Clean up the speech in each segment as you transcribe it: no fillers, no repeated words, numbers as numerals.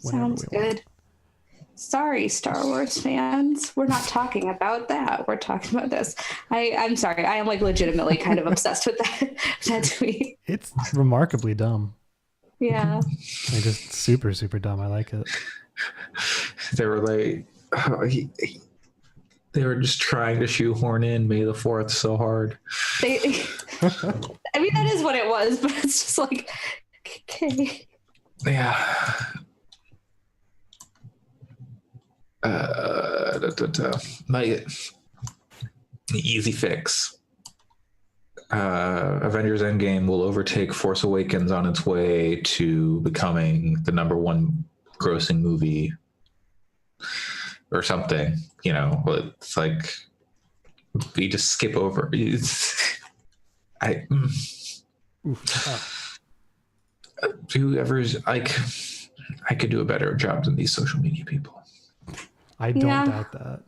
Sounds good. Sorry, Star Wars fans. We're not talking about that. We're talking about this. I'm sorry. I am like legitimately kind of obsessed with that tweet. It's remarkably dumb. Yeah. Like just super, super dumb. I like it. They were like, they were just trying to shoehorn in May the 4th so hard. I mean, that is what it was, but it's just like, okay. Yeah. My easy fix. Avengers Endgame will overtake Force Awakens on its way to becoming the #1 grossing movie or something. You know, it's like you just skip over. Whoever's like, I could do a better job than these social media people. I don't doubt that.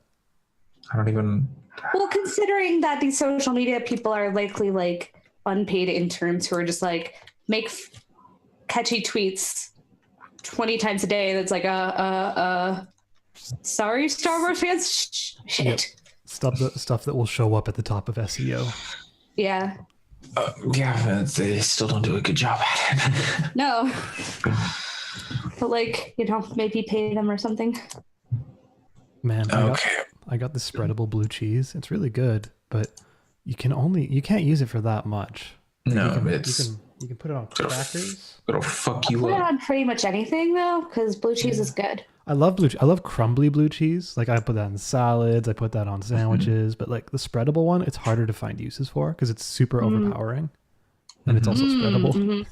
I don't even. Well, considering that these social media people are likely like unpaid interns who are just like make catchy tweets 20 times a day. That's like sorry, Star Wars fans. Shit. Yep. Stuff that will show up at the top of SEO. Yeah. Yeah, they still don't do a good job at it. No. But like, maybe pay them or something. Man, I got this spreadable blue cheese. It's really good, but you can't use it for that much. No, you can put it on crackers. It'll fuck you up. Put it on pretty much anything though, because blue cheese is good. I love blue. I love crumbly blue cheese. Like I put that in salads. I put that on sandwiches. But like the spreadable one, it's harder to find uses for because it's super overpowering, and it's also spreadable.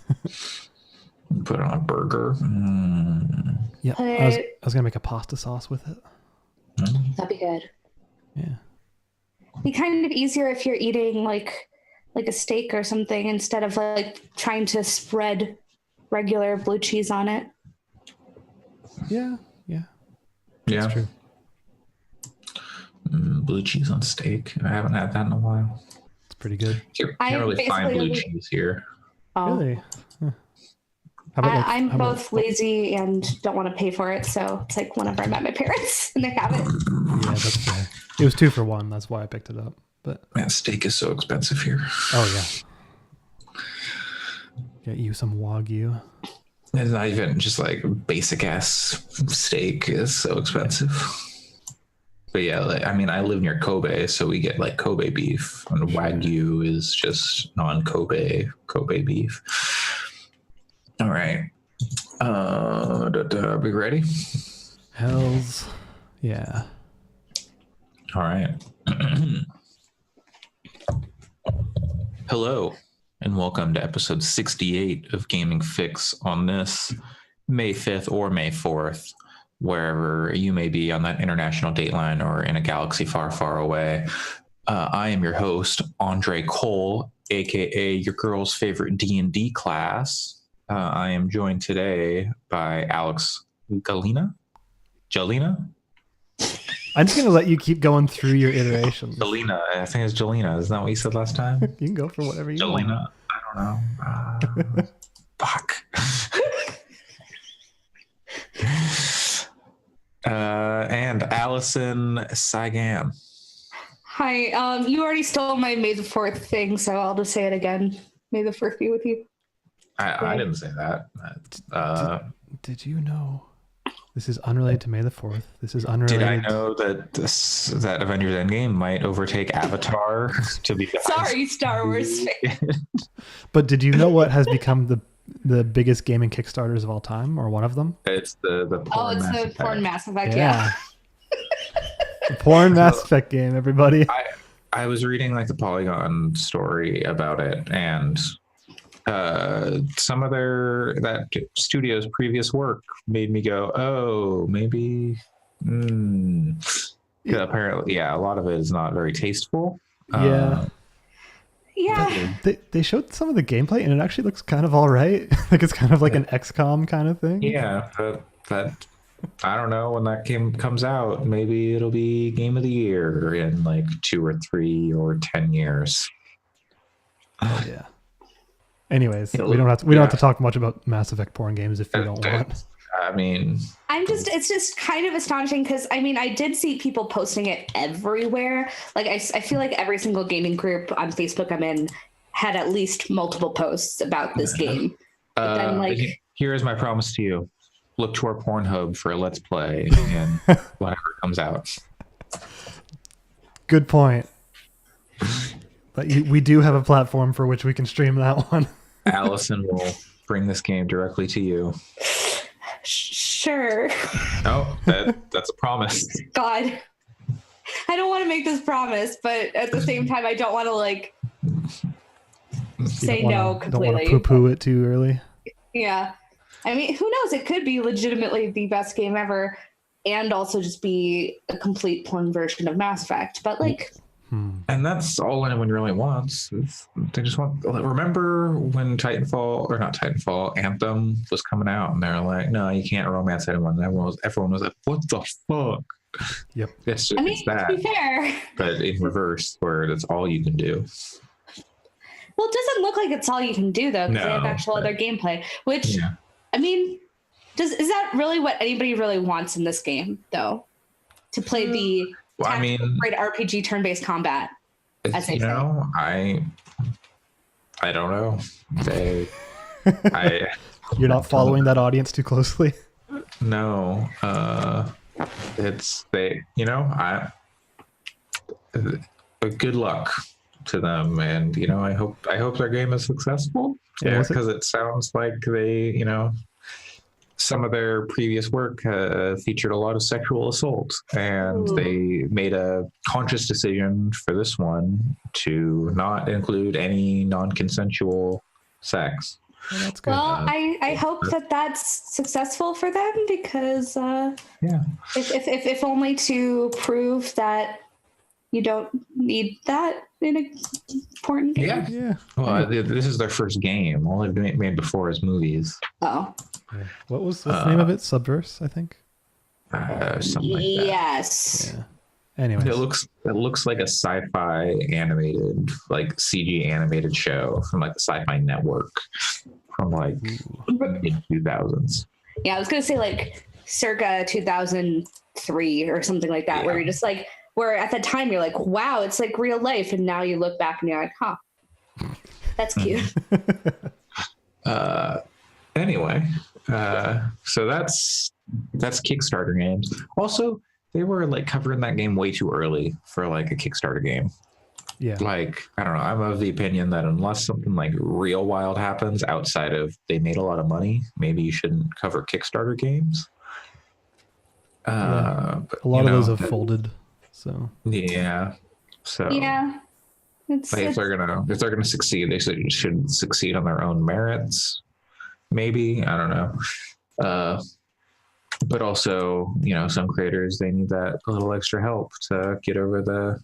Put it on a burger. Yeah, I was gonna make a pasta sauce with it. That'd be good. Yeah. Be kind of easier if you're eating like a steak or something instead of like trying to spread regular blue cheese on it. Yeah. That's true. Blue cheese on steak. I haven't had that in a while. It's pretty good. You can't really find blue cheese here. Oh. Really? Huh. I'm both lazy and don't want to pay for it, so it's like whenever I'm at my parents and they have it. Yeah, that's fair. It was 2 for 1. That's why I picked it up. But man, steak is so expensive here. Oh yeah. Get you some Wagyu. It's not even just like basic ass steak is so expensive. But yeah, I live near Kobe, so we get like Kobe beef, and Wagyu is just non-Kobe beef. All right. Are we ready? Hells yeah. All right. Hello, and welcome to episode 68 of Gaming Fix on this May 5th or May 4th, wherever you may be on that international dateline or in a galaxy far, far away. I am your host, Andre Cole, aka your girl's favorite D&D class. I am joined today by Alex Jalina. I'm just going to let you keep going through your iterations. Jalina. I think it's Jalina. Isn't that what you said last time? You can go for whatever you want. Jalina. I don't know. Fuck. And Allison Saigan. Hi. You already stole my May the 4th thing, so I'll just say it again. May the 4th be with you. I didn't say that. Did you know? This is unrelated to May the 4th. This is unrelated. Did I know that Avengers Endgame might overtake Avatar to be the Sorry, Star Wars fan. But did you know what has become the biggest gaming Kickstarters of all time, or one of them? It's the porn it's Mass the Effect. porn Mass Effect, yeah. The porn Mass Effect game, everybody. I was reading like the Polygon story about it, and some of that studio's previous work made me go, oh, maybe. Apparently, a lot of it is not very tasteful. Yeah. They showed some of the gameplay, and it actually looks kind of all right. Like it's kind of like an XCOM kind of thing. Yeah, but I don't know, when that game comes out, maybe it'll be game of the year in like 2 or 3 or 10 years. Oh yeah. Anyways, we don't have to talk much about Mass Effect porn games if you don't want. I mean, it's just kind of astonishing because I mean, I did see people posting it everywhere. Like, I feel like every single gaming group on Facebook I'm in had at least multiple posts about this game. But then, like, here is my promise to you: look to our Pornhub for a Let's Play and whatever comes out. Good point. But we do have a platform for which we can stream that one. Allison will bring this game directly to you. Sure. Oh, that's a promise. God, I don't want to make this promise, but at the same time, I don't want to like say no completely. Don't want to poo-poo it too early. Yeah, I mean, who knows? It could be legitimately the best game ever, and also just be a complete porn version of Mass Effect. But like. And that's all anyone really wants. They just want. Remember when Anthem was coming out, and they're like, "No, you can't romance anyone." Everyone was like, "What the fuck?" Yep. It's to be fair, but in reverse, where that's all you can do. Well, it doesn't look like it's all you can do though, because they have actual other gameplay. Which, I mean, is that really what anybody really wants in this game, though? To play the great RPG turn-based combat, as they say. I don't know. You're not following that audience too closely. No, good luck to them, and I hope their game is successful. Yeah, because it sounds like they, some of their previous work featured a lot of sexual assault, and they made a conscious decision for this one to not include any non-consensual sex. Well, that's good. Well, I hope that's successful for them, because if only to prove that you don't need that in an important game. Yeah. Well, this is their first game. All they've made before is movies. Oh. Yeah. What's the name of it? Subverse, I think. Something like that. Yes. Yeah. Anyways. It looks like a sci-fi animated, like CG animated show from like the Sci-Fi Network from like mid 2000s. Yeah, I was gonna say like circa 2003 or something like that, where you're just like, where at the time you're like, wow, it's like real life, and now you look back and you're like, huh, that's cute. Anyway, so that's Kickstarter games. Also, they were like covering that game way too early for like a Kickstarter game. Yeah. Like, I don't know. I'm of the opinion that unless something like real wild happens outside of they made a lot of money, maybe you shouldn't cover Kickstarter games. A lot of those have folded. So if they're gonna succeed, they should succeed on their own merits. Maybe, I don't know. But also, some creators, they need that little extra help to get over the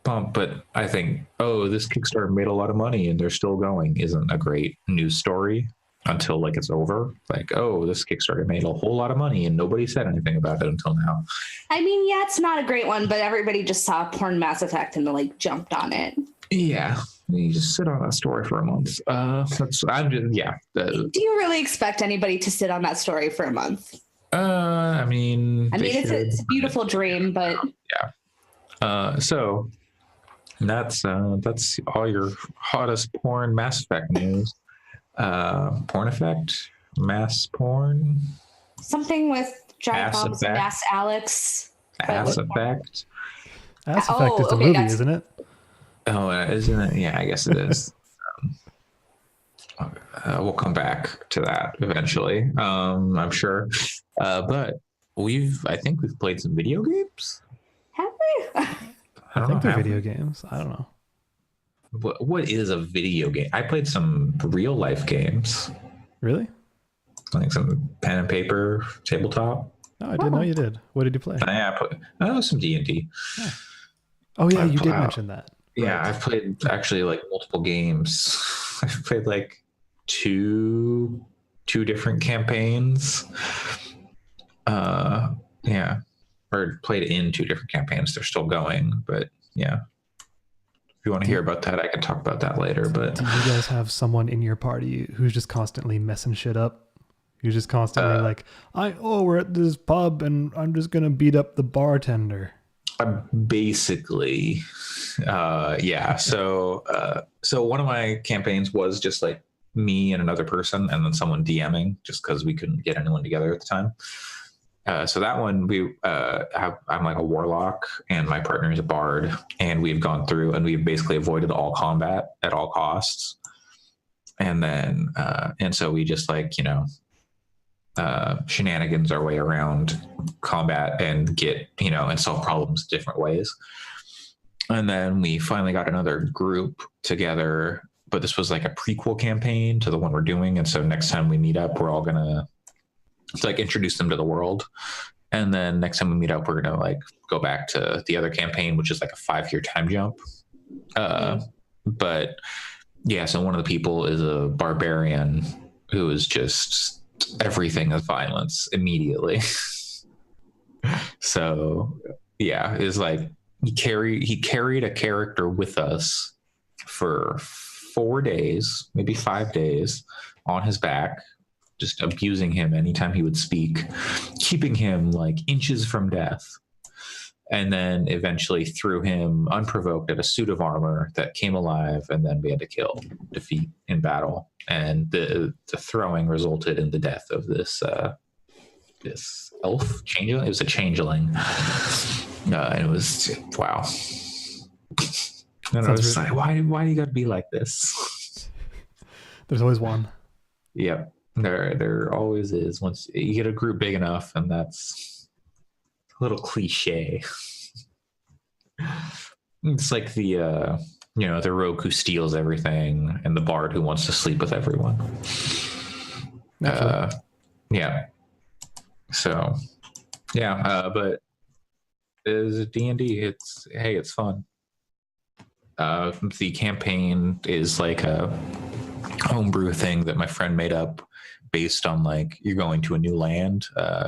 bump. But I think, this Kickstarter made a lot of money and they're still going isn't a great news story until like it's over. Like, this Kickstarter made a whole lot of money and nobody said anything about it until now. I mean, it's not a great one, but everybody just saw porn Mass Effect and like jumped on it. Yeah. You just sit on that story for a month. Do you really expect anybody to sit on that story for a month? I mean, it's a beautiful dream, but so that's all your hottest porn Mass Effect news. Porn Effect, mass porn, something with giant bombs and Ass Alex. Ass Effect. Ass Effect is a movie, isn't it? Oh, isn't it? Yeah, I guess it is. We'll come back to that eventually. I'm sure. But I think we've played some video games. Have we? I think they're video games. I don't know. What is a video game? I played some real life games. Really? Like some pen and paper tabletop. No, I didn't know you did. What did you play? I put some D&D. Oh yeah, you did mention that. Yeah, I've played actually like multiple games. I've played like two different campaigns. Or played in two different campaigns. They're still going, but yeah. If you want to hear about that, I can talk about that later. But do you guys have someone in your party who's just constantly messing shit up? You're just constantly like, we're at this pub and I'm just gonna beat up the bartender. Basically, yeah. So one of my campaigns was just like me and another person, and then someone DMing, just because we couldn't get anyone together at the time. So that one, I'm like a warlock, and my partner is a bard, and we've gone through and we've basically avoided all combat at all costs. And then, and so we just like, shenanigans our way around combat and get, and solve problems different ways. And then we finally got another group together, but this was like a prequel campaign to the one we're doing. And so next time we meet up, we're all gonna like introduce them to the world. And then next time we meet up, we're gonna like go back to the other campaign, which is like a 5-year time jump. But yeah, so one of the people is a barbarian who is just everything is violence immediately. So yeah, is like he carried a character with us for 4 days, maybe 5 days, on his back, just abusing him anytime he would speak, keeping him like inches from death, and then eventually threw him unprovoked at a suit of armor that came alive, and then we had to defeat in battle. And the throwing resulted in the death of this elf changeling. It was a changeling, and it was wow. And I was just like, why do you got to be like this? There's always one. Yep, there always is. Once you get a group big enough, and that's a little cliche. It's like the the rogue who steals everything and the bard who wants to sleep with everyone. Yeah. So yeah, but as a D&D, it's fun. The campaign is like a homebrew thing that my friend made up based on like you're going to a new land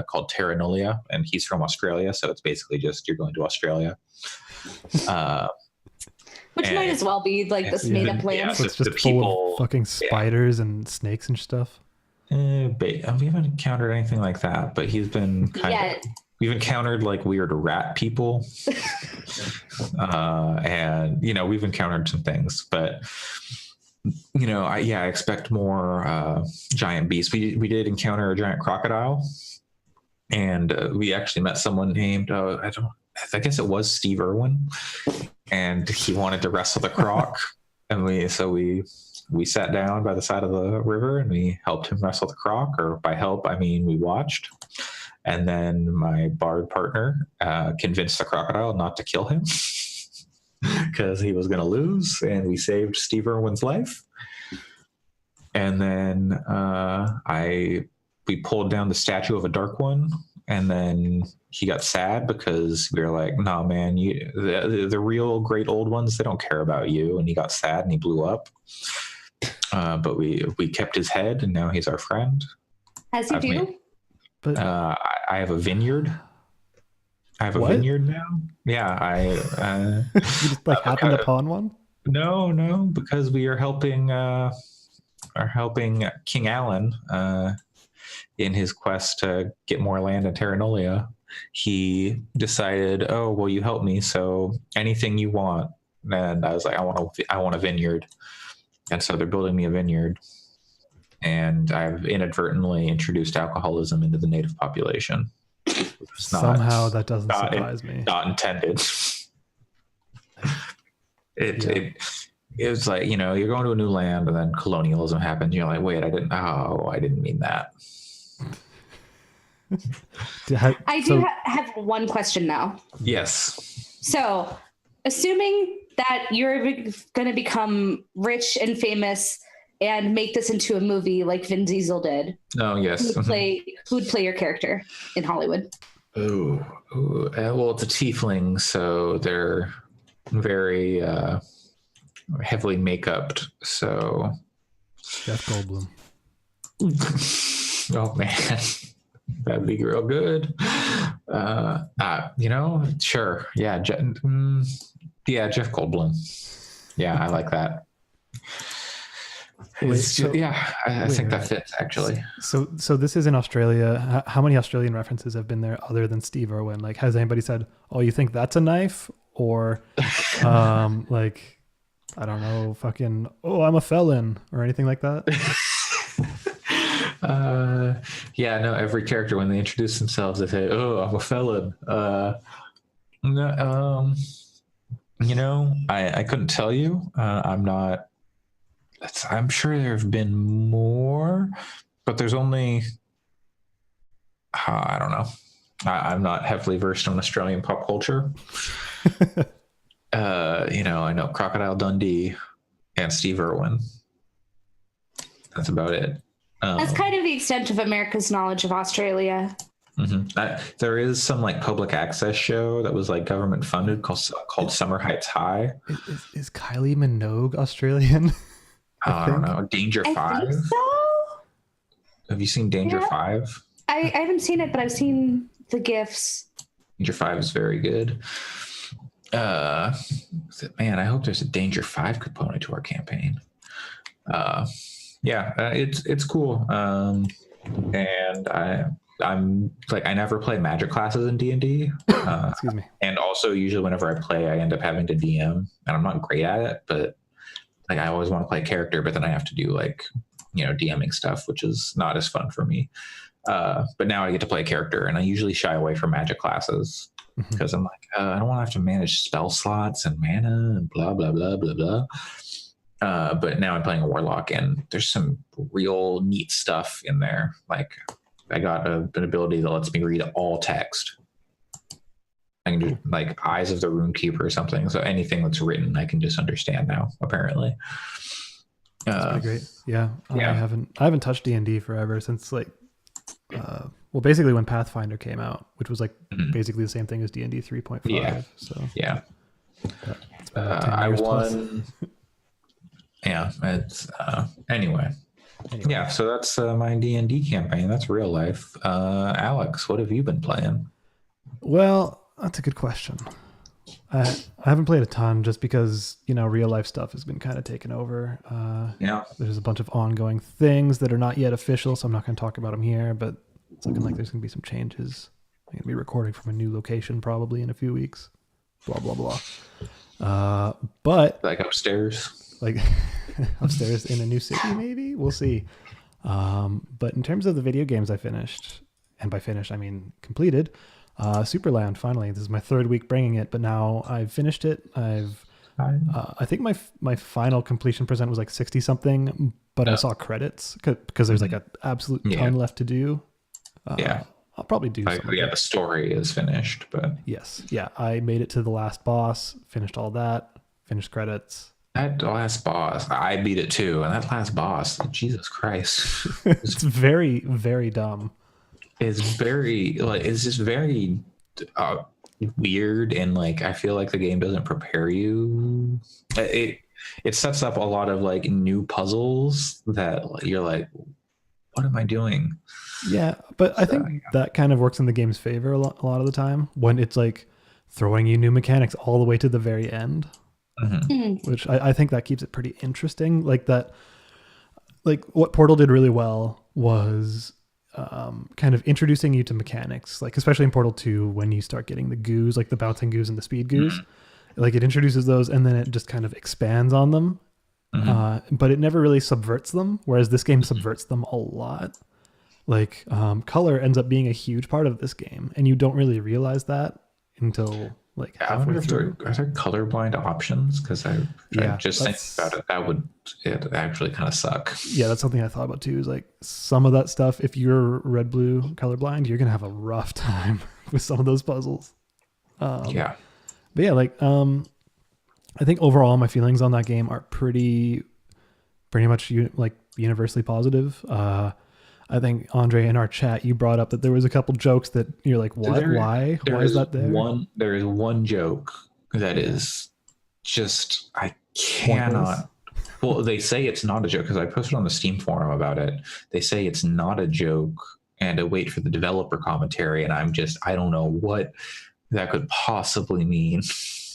called Terra Nullia, and he's from Australia, so it's basically just you're going to Australia. Which might as well be like this made up land. So it's just full of fucking spiders and snakes and stuff. We haven't encountered anything like that, but he's been we've encountered like weird rat people. And we've encountered some things, but I expect more giant beasts. We did encounter a giant crocodile, and we actually met someone named I guess it was Steve Irwin, and he wanted to wrestle the croc. And we sat down by the side of the river and we helped him wrestle the croc, or by help, I mean, we watched. And then my bard partner convinced the crocodile not to kill him because he was going to lose, and we saved Steve Irwin's life. And then we pulled down the statue of a dark one, and then he got sad because we were like, "No, man, the real great old ones, they don't care about you." And he got sad and he blew up. But we kept his head, and now he's our friend. As you do. But I have a vineyard. I have a vineyard now. Yeah, you just like happened upon one? No, because we are helping King Alan in his quest to get more land in Terra Nullia. He decided, oh, well, you help me, so anything you want. And I was like, I want a vineyard. And so they're building me a vineyard. And I've inadvertently introduced alcoholism into the native population. Somehow that doesn't surprise me. Not intended. It's like, you're going to a new land, and then colonialism happens. You're like, wait, I didn't mean that. I do have one question now. Yes. So, assuming that you're going to become rich and famous and make this into a movie like Vin Diesel did. Oh, yes. Who would play your character in Hollywood? Ooh. Well, it's a tiefling, so they're very heavily make-upped. So Jeff Goldblum. Oh man, that'd be real good. Sure. Yeah. Jeff Goldblum. Yeah, I like that. I think that fits actually. So this is in Australia. How many Australian references have been there other than Steve Irwin? Like, has anybody said, "Oh, you think that's a knife?" Or, like, I don't know, fucking, "Oh, I'm a felon," or anything like that? No. Every character when they introduce themselves, they say, "Oh, I'm a felon." No, I couldn't tell you. I'm not. I'm sure there have been more, but there's only. I don't know. I'm not heavily versed in Australian pop culture. I know Crocodile Dundee and Steve Irwin. That's about it. That's kind of the extent of America's knowledge of Australia. Mm-hmm. There is some like public access show that was like government funded called Summer Heights High. Is Kylie Minogue Australian? I don't know. Danger 5? I think so. Have you seen Danger 5? I haven't seen it, but I've seen the GIFs. Danger 5 is very good. Man, I hope there's a Danger 5 component to our campaign. It's cool. And I'm like, I never play magic classes in D&D. Excuse me. And also usually whenever I play, I end up having to DM, and I'm not great at it, but like I always want to play a character, but then I have to do like, DMing stuff, which is not as fun for me. But now I get to play a character, and I usually shy away from magic classes because I'm like, I don't want to have to manage spell slots and mana and blah, blah, blah, blah, blah. But now I'm playing a warlock, and there's some real neat stuff in there. Like I got an ability that lets me read all text. I can do like Eyes of the Runekeeper or something. So anything that's written, I can just understand now, apparently. That's pretty great. Yeah. I haven't touched D&D forever since like, basically when Pathfinder came out, which was like basically the same thing as D&D 3.5. Yeah. So yeah. I won. Yeah. It's anyway. Yeah. So that's my D&D campaign. That's real life. Alex, what have you been playing? Well, that's a good question. I haven't played a ton just because, real life stuff has been kind of taken over. There's a bunch of ongoing things that are not yet official, so I'm not going to talk about them here, but it's looking like there's going to be some changes. I'm going to be recording from a new location probably in a few weeks. Blah, blah, blah. But like upstairs? Like upstairs in a new city, maybe? We'll see. But in terms of the video games I finished, and by finished, I mean completed, Supraland, finally. This is my third week bringing it, but now I've finished it. I think my final completion percent was like 60 something, but I saw credits because there's like an absolute ton left to do. I'll probably do something. The story is finished, but yes. Yeah. I made it to the last boss, finished all that, finished credits. That last boss, I beat it too. And that last boss, Jesus Christ. It's very, very dumb. It's just very weird, and like I feel like the game doesn't prepare you. It sets up a lot of like new puzzles that you're like, what am I doing? Yeah, but I think that kind of works in the game's favor a lot of the time when it's like throwing you new mechanics all the way to the very end, which I think that keeps it pretty interesting. Like that, like what Portal did really well was kind of introducing you to mechanics, like especially in Portal 2 when you start getting the goos, like the bouncing goos and the speed goos. Like it introduces those and then it just kind of expands on them, but it never really subverts them, whereas this game subverts them a lot. Like color ends up being a huge part of this game, and you don't really realize that until like halfway through. Are there colorblind options? Because I just think about it, it actually kind of suck. Yeah, that's something I thought about too, is like some of that stuff, if you're red-blue colorblind, you're gonna have a rough time with some of those puzzles. But yeah, like I think overall my feelings on that game are pretty much like universally positive. I think Andre, in our chat, you brought up that there was a couple jokes that you're like, what? Why is that there? There is one joke that is just, I cannot. Well, they say it's not a joke because I posted on the Steam forum about it. They say it's not a joke, and I wait for the developer commentary, and I don't know what that could possibly mean.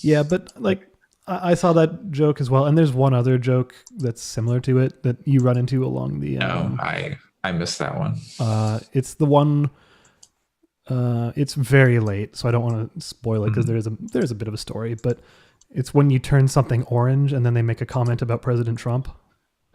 Yeah, but like, I saw that joke as well, and there's one other joke that's similar to it that you run into along the. I missed that one. It's the one. It's very late, so I don't want to spoil it because there's a bit of a story, but it's when you turn something orange and then they make a comment about President Trump.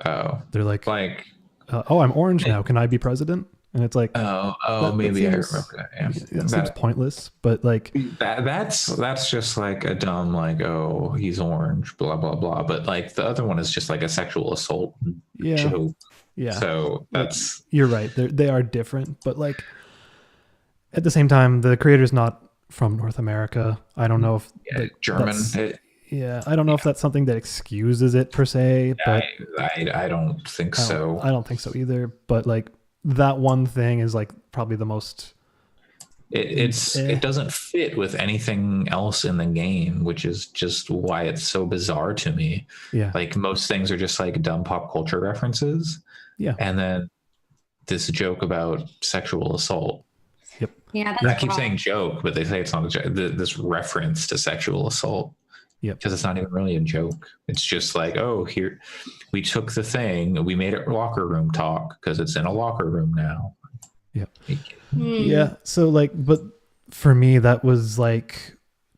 Oh, they're like, oh, I'm orange now. Can I be president? And it's like, maybe I remember that. Yeah, that seems pointless, but like that's just like a dumb like, oh, he's orange, blah blah blah. But like the other one is just like a sexual assault joke. Yeah. So that's you're right. They are different, but like at the same time, the creator's not from North America. I don't know if German. I don't know if that's something that excuses it per se, but I don't think so. I don't think so either. But like that one thing is like probably the most. It doesn't fit with anything else in the game, which is just why it's so bizarre to me. Yeah, like most things are just like dumb pop culture references. Yeah, and then this joke about sexual assault. Yep. Yeah, I keep saying joke, but they say it's not a joke. This reference to sexual assault. Yeah, because it's not even really a joke. It's just like, oh, here we took the thing, we made it locker room talk because it's in a locker room now. Yeah. Yeah. So like, but for me, that was like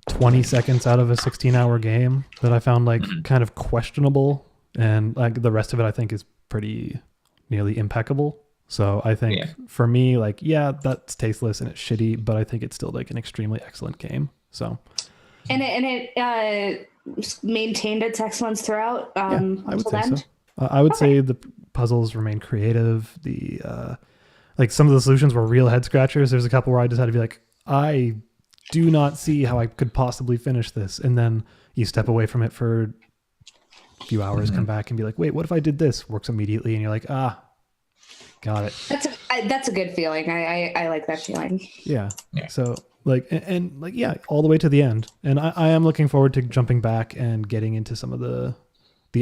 20 seconds out of a 16-hour game that I found like kind of questionable, and like the rest of it I think is pretty nearly impeccable. So I think for me, like, that's tasteless and it's shitty, but I think it's still like an extremely excellent game. So. And it maintained its excellence throughout. I would say so. I would say the puzzles remain creative. The like some of the solutions were real head scratchers. There's a couple where I just had to be like, I do not see how I could possibly finish this. And then you step away from it for a few hours, come back and be like, wait, what if I did this? Works immediately, and you're like, got it. That's a good feeling. I like that feeling. Yeah. So. Like, and like, all the way to the end. And I am looking forward to jumping back and getting into some of the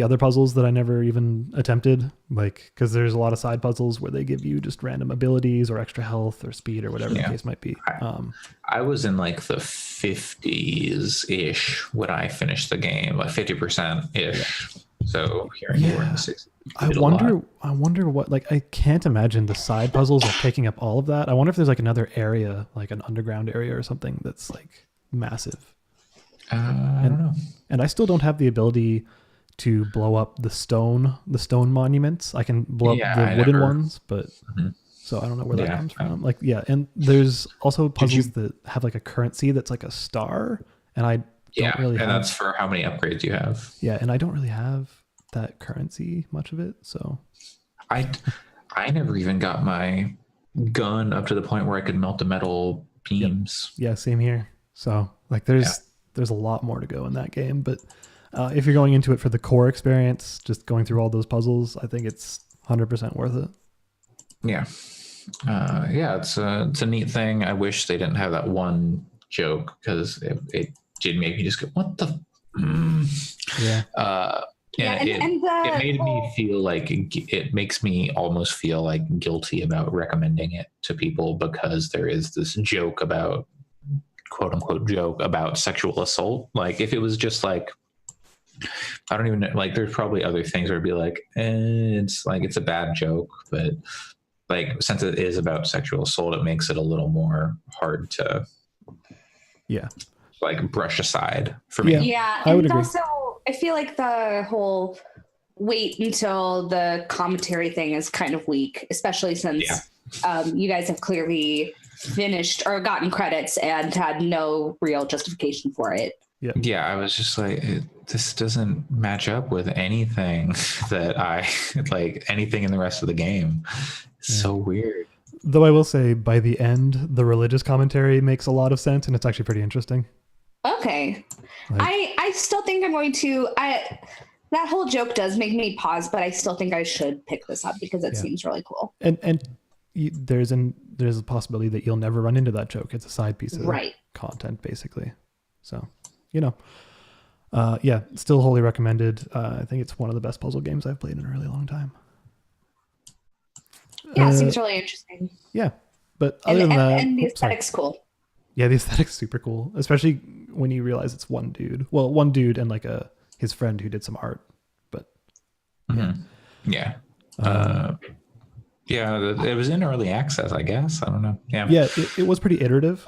other puzzles that I never even attempted. Like, because there's a lot of side puzzles where they give you just random abilities or extra health or speed or whatever the case might be. I was in like the 50s-ish when I finished the game, like 50%-ish. So here you were in the 60s. I wonder what, like, I can't imagine the side puzzles are taking up all of that. I wonder if there's like another area, like an underground area or something that's like massive. I don't know. And I still don't have the ability to blow up the stone monuments. I can blow up the wooden ones, but so I don't know where that comes from. Like, and there's also puzzles that have like a currency that's like a star, and I don't really have. And that's for how many upgrades you have. Yeah, and I don't really have that currency, much of it. So I never even got my gun up to the point where I could melt the metal beams. Yeah, same here. So like there's a lot more to go in that game, but if you're going into it for the core experience, just going through all those puzzles, I think it's 100% worth it. Yeah. It's a neat thing. I wish they didn't have that one joke, because it did make me just go, what the it made me feel like it makes me almost feel like guilty about recommending it to people, because there is this joke about, quote unquote joke about sexual assault. Like if it was just like, I don't even know, like there's probably other things where it'd be like, it's like, it's a bad joke, but like since it is about sexual assault, it makes it a little more hard to like brush aside for me. Yeah, I would agree. Also, I feel like the whole wait until the commentary thing is kind of weak, especially since you guys have clearly finished or gotten credits and had no real justification for it. Yeah, I was just like, this doesn't match up with anything that I like, anything in the rest of the game. It's so weird. Though I will say, by the end, the religious commentary makes a lot of sense, and it's actually pretty interesting. Okay. I still think I'm going to... that whole joke does make me pause, but I still think I should pick this up because it seems really cool. And there's a possibility that you'll never run into that joke. It's a side piece of content, basically. So, still wholly recommended. I think it's one of the best puzzle games I've played in a really long time. Yeah, it seems really interesting. Yeah, but other than that... And the aesthetic's cool. Yeah, the aesthetic's super cool, especially when you realize it's one dude. Well, one dude and like a his friend who did some art. But yeah. It was in early access, I guess. I don't know. Yeah, it was pretty iterative.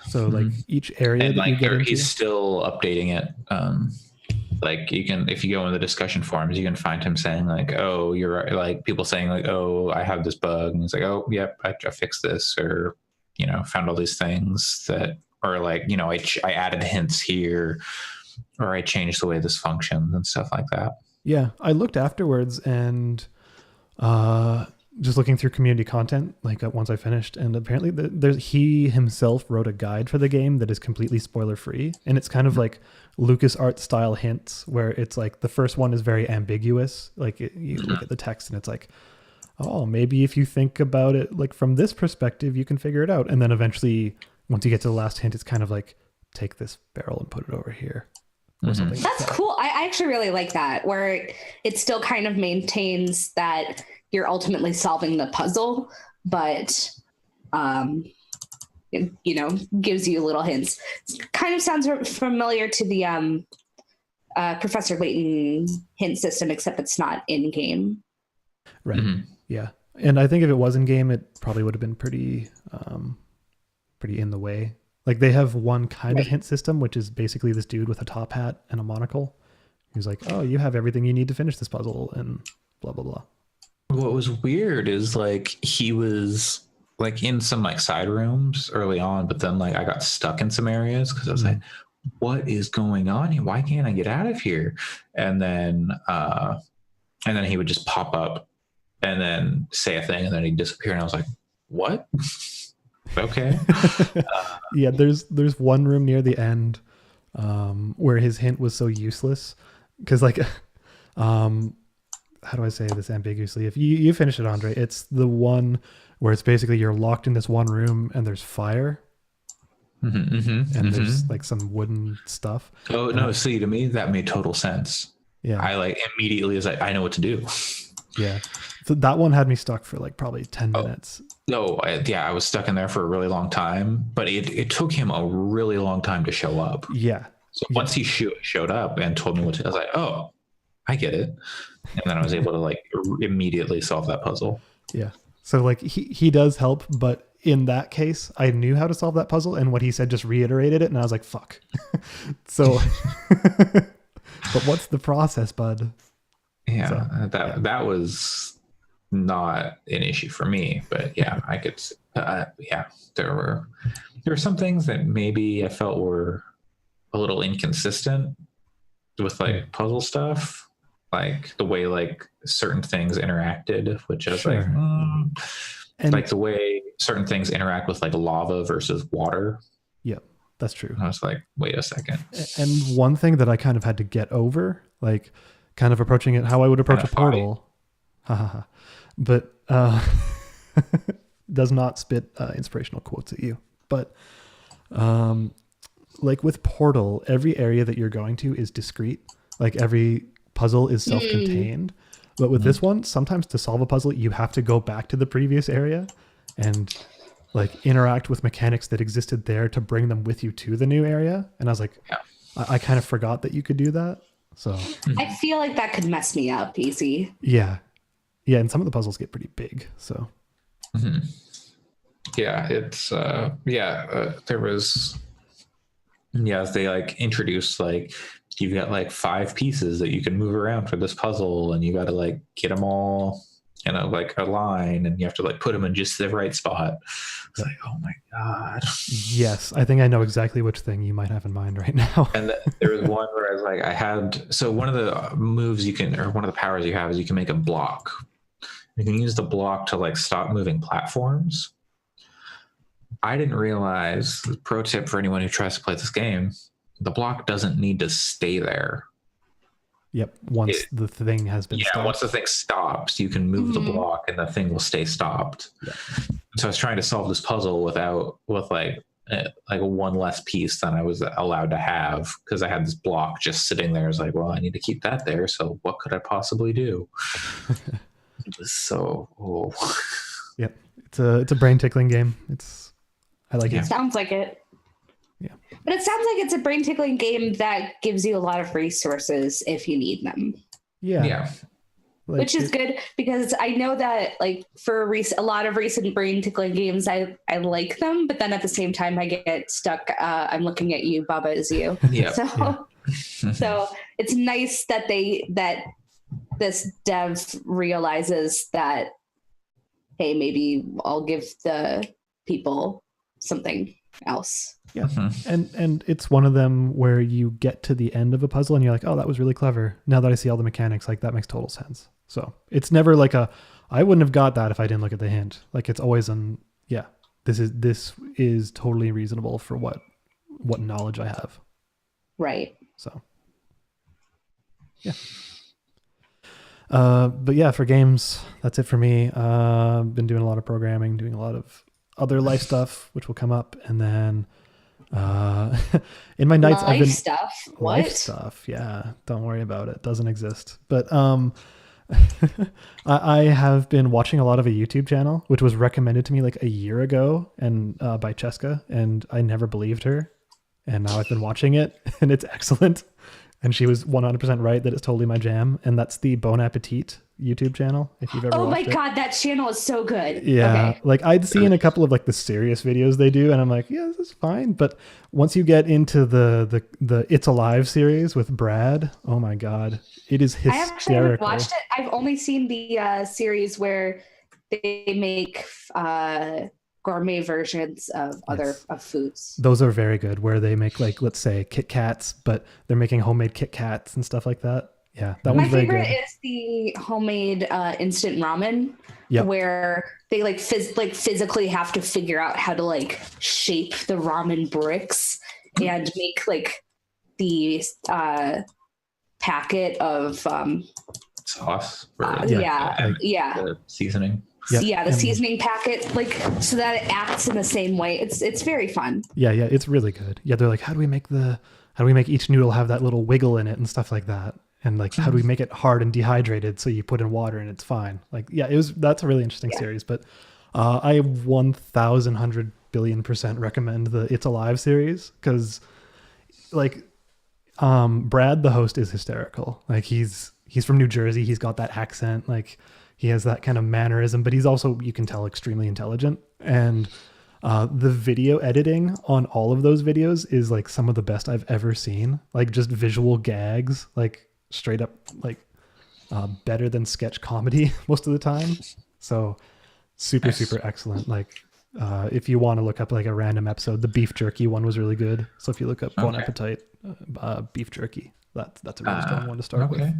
So like each area and that you get into, he's still updating it. Like you can, if you go in the discussion forums, you can find him saying like, "Oh, you're right." Like people saying like, "Oh, I have this bug," and he's like, "Oh, yep, I fixed this," or found all these things that, or like I added hints here, or I changed the way this functions and stuff like that. Yeah, I looked afterwards and just looking through community content, like once I finished, and apparently he himself wrote a guide for the game that is completely spoiler free, and it's kind of like LucasArts style hints, where it's like the first one is very ambiguous. Like you look at the text and it's like, oh, maybe if you think about it like from this perspective, you can figure it out. And then eventually, once you get to the last hint, it's kind of like, take this barrel and put it over here. Or something That's like that. cool. I actually really like that, where it still kind of maintains that you're ultimately solving the puzzle, but gives you little hints. It kind of sounds familiar to the Professor Layton hint system, except it's not in game. Right. Yeah. And I think if it was in game, it probably would have been pretty in the way. Like they have one kind of hint system, which is basically this dude with a top hat and a monocle. He's like, "Oh, you have everything you need to finish this puzzle," and blah blah blah. What was weird is like he was like in some like side rooms early on, but then like I got stuck in some areas because I was like, "What is going on here? Why can't I get out of here?" And then he would just pop up and then say a thing, and then he'd disappear, and I was like, "What?" Okay. Yeah, there's one room near the end where his hint was so useless because like how do I say this ambiguously? If you finish it, Andre, it's the one where it's basically you're locked in this one room and there's fire and there's like some wooden stuff. Oh no, see, to me that made total sense. Yeah, I like immediately was like, I know what to do. Yeah, so that one had me stuck for like probably 10 minutes. No, I was stuck in there for a really long time, but it took him a really long time to show up. Yeah. So once he showed up and told me what to, I was like, oh, I get it. And then I was able to like immediately solve that puzzle. Yeah. So like he does help, but in that case, I knew how to solve that puzzle, and what he said just reiterated it, and I was like, fuck. So, but what's the process, bud? Yeah, so, that was not an issue for me, but yeah, I could. There were some things that maybe I felt were a little inconsistent with like puzzle stuff, like the way like certain things interacted, which I was like, and like the way certain things interact with like lava versus water. Yep, that's true. And I was like, wait a second. And one thing that I kind of had to get over, like kind of approaching it how I would approach a portal, but does not spit inspirational quotes at you. But like with Portal, every area that you're going to is discrete. Like every puzzle is self-contained. But with this one, sometimes to solve a puzzle, you have to go back to the previous area and like interact with mechanics that existed there to bring them with you to the new area. And I was like, I kind of forgot that you could do that. So I feel like that could mess me up easy. Yeah. Yeah. And some of the puzzles get pretty big. So yeah, it's there was they like introduced like you've got like 5 pieces that you can move around for this puzzle, and you got to like get them all in a like a line, and you have to like put them in just the right spot. It's like, oh my god. Yes, I think I know exactly which thing you might have in mind right now. And there was one where I was like, so one of the moves you can, or one of the powers you have, is you can make a block. You can use the block to like stop moving platforms. I didn't realize, pro tip for anyone who tries to play this game, the block doesn't need to stay there. Yep. Once the thing has been stopped. Once the thing stops, you can move the block and the thing will stay stopped. Yeah. So I was trying to solve this puzzle with like one less piece than I was allowed to have, because I had this block just sitting there. I was like, well, I need to keep that there. So what could I possibly do? It was so Yep. It's a brain tickling game. I like it. Sounds like it. Yeah. But it sounds like it's a brain tickling game that gives you a lot of resources if you need them. Yeah. Like, which is good, because I know that like for a lot of recent brain tickling games, I like them, but then at the same time I get stuck. I'm looking at you, Baba is you. Yeah. So it's nice that this dev realizes that, hey, maybe I'll give the people something else. Yeah. And it's one of them where you get to the end of a puzzle and you're like, oh, that was really clever. Now that I see all the mechanics, like that makes total sense. So it's never like I wouldn't have got that if I didn't look at the hint. Like it's always this is totally reasonable for what knowledge I have. Right. So yeah. But yeah, for games, that's it for me. Been doing a lot of programming, doing a lot of other life stuff, which will come up, and then in my nights I've been life stuff. Yeah, don't worry about it. Doesn't exist. But I have been watching a lot of a YouTube channel, which was recommended to me like a year ago, and by Cheska, and I never believed her, and now I've been watching it, and it's excellent. And she was 100% right that it's totally my jam, and that's the Bon Appetit YouTube channel. If you've ever watched it. God, that channel is so good. Yeah, okay. Like I'd seen a couple of like the serious videos they do, and I'm like, yeah, this is fine. But once you get into the It's Alive series with Brad, oh my god, it is hysterical. I actually haven't watched it. I've only seen the series where they make gourmet versions of other of foods. Those are very good, where they make like, let's say Kit Kats, but they're making homemade Kit Kats and stuff like that. Yeah, that one's very good. My favorite is the homemade instant ramen, where they like physically have to figure out how to like shape the ramen bricks and make like the packet of sauce. The seasoning. Yep. Yeah, the seasoning packet, like so that it acts in the same way. It's very fun. Yeah, it's really good. Yeah, they're like, how do we make each noodle have that little wiggle in it and stuff like that? And like, how do we make it hard and dehydrated so you put in water and it's fine? Like, yeah, that's a really interesting series. But I 1,100 billion% recommend the It's Alive series, because like Brad, the host, is hysterical. Like he's from New Jersey. He's got that accent. Like he has that kind of mannerism, but he's also, you can tell, extremely intelligent. And the video editing on all of those videos is like some of the best I've ever seen. Like just visual gags, like straight up like better than sketch comedy most of the time. So super excellent. Like if you want to look up like a random episode, the beef jerky one was really good. So if you look up Bon Appetit beef jerky, that's a really strong one to start with.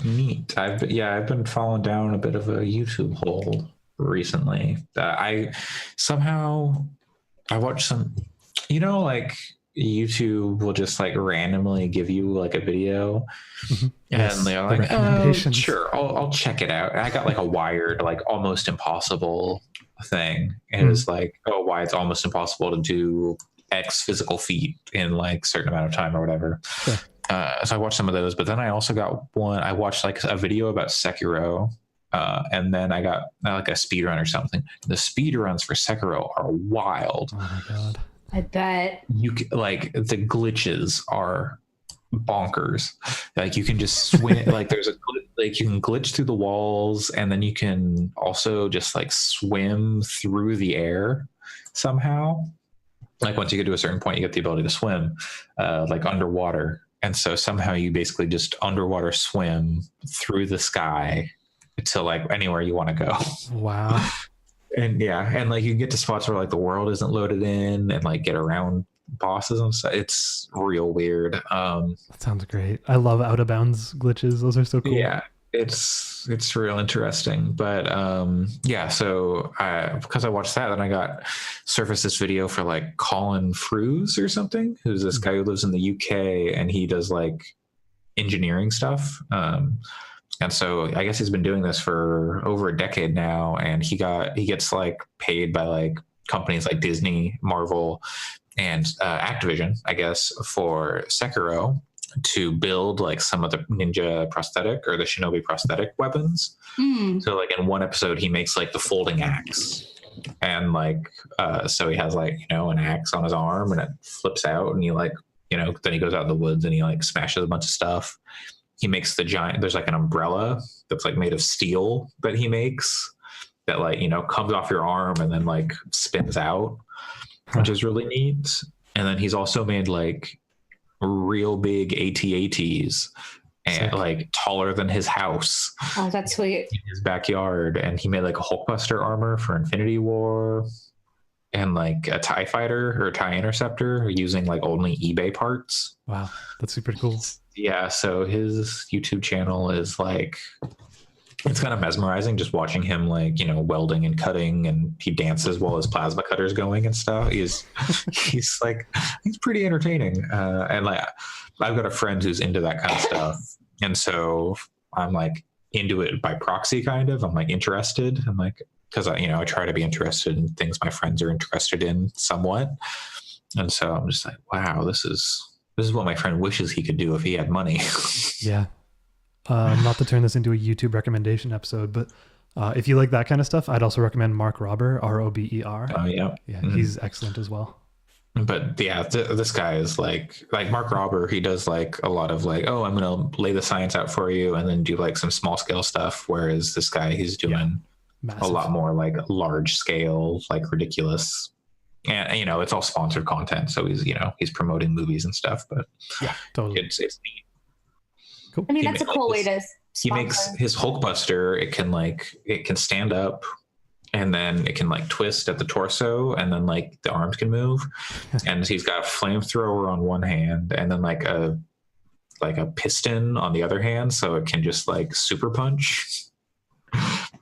Neat. I've been falling down a bit of a YouTube hole recently. I watched some, like YouTube will just like randomly give you like a video, and they're like, oh, sure, I'll check it out. And I got like a Wired, like Almost Impossible thing, and it was like, oh, why it's almost impossible to do X physical feat in like certain amount of time or whatever. Sure. So I watched some of those, but then I also got one. I watched like a video about Sekiro, and then I got like a speed run or something. The speed runs for Sekiro are wild. Oh my god! I bet like the glitches are bonkers. Like you can just swing. Like there's you can glitch through the walls, and then you can also just like swim through the air somehow. Like once you get to a certain point, you get the ability to swim, like underwater. And so somehow you basically just underwater swim through the sky to like anywhere you want to go. Wow. And and like you get to spots where like the world isn't loaded in, and like get around bosses and stuff. It's real weird. That sounds great. I love out of bounds glitches. Those are so cool. Yeah, it's real interesting. But so because I watched that, then I got surfaced this video for like Colin Froose or something, who's this guy who lives in the UK, and he does like engineering stuff. And so I guess he's been doing this for over a decade now, and he gets like paid by like companies like Disney, Marvel, and Activision, I guess, for Sekiro to build like some of the ninja prosthetic or the shinobi prosthetic weapons. So like in one episode he makes like the folding axe, And like, so he has like, you know, an axe on his arm and it flips out, and he like, you know, then he goes out in the woods and he like smashes a bunch of stuff. He makes the giant, there's like an umbrella that's like made of steel that he makes that like, you know, comes off your arm and then like spins out, which is really neat. And then he's also made like real big AT-ATs and like taller than his house. Oh, that's sweet. In his backyard. And he made like a Hulkbuster armor for Infinity War and like a TIE fighter or a TIE interceptor using like only eBay parts. Wow, that's super cool. Yeah, so his YouTube channel is like, it's kind of mesmerizing just watching him like, you know, welding and cutting, and he dances while his plasma cutter's going and stuff. He's pretty entertaining. And like, I've got a friend who's into that kind of stuff. And so I'm like into it by proxy, kind of. I'm like interested. I'm like, because I try to be interested in things my friends are interested in somewhat. And so I'm just like, wow, this is what my friend wishes he could do if he had money. Yeah. Not to turn this into a YouTube recommendation episode, but if you like that kind of stuff, I'd also recommend Mark Rober, Rober. Oh, yeah. Yeah, he's excellent as well. But yeah, this guy is like Mark Rober. He does like a lot of like, oh, I'm going to lay the science out for you and then do like some small scale stuff. Whereas this guy, he's doing a lot more like large scale, like ridiculous. And, you know, it's all sponsored content. So he's promoting movies and stuff, but yeah, totally. It's neat. Cool. I mean, that's a cool way to sponsor. He makes his Hulkbuster. It can stand up, and then it can like twist at the torso, and then like the arms can move. And he's got a flamethrower on one hand, and then like a piston on the other hand, so it can just like super punch.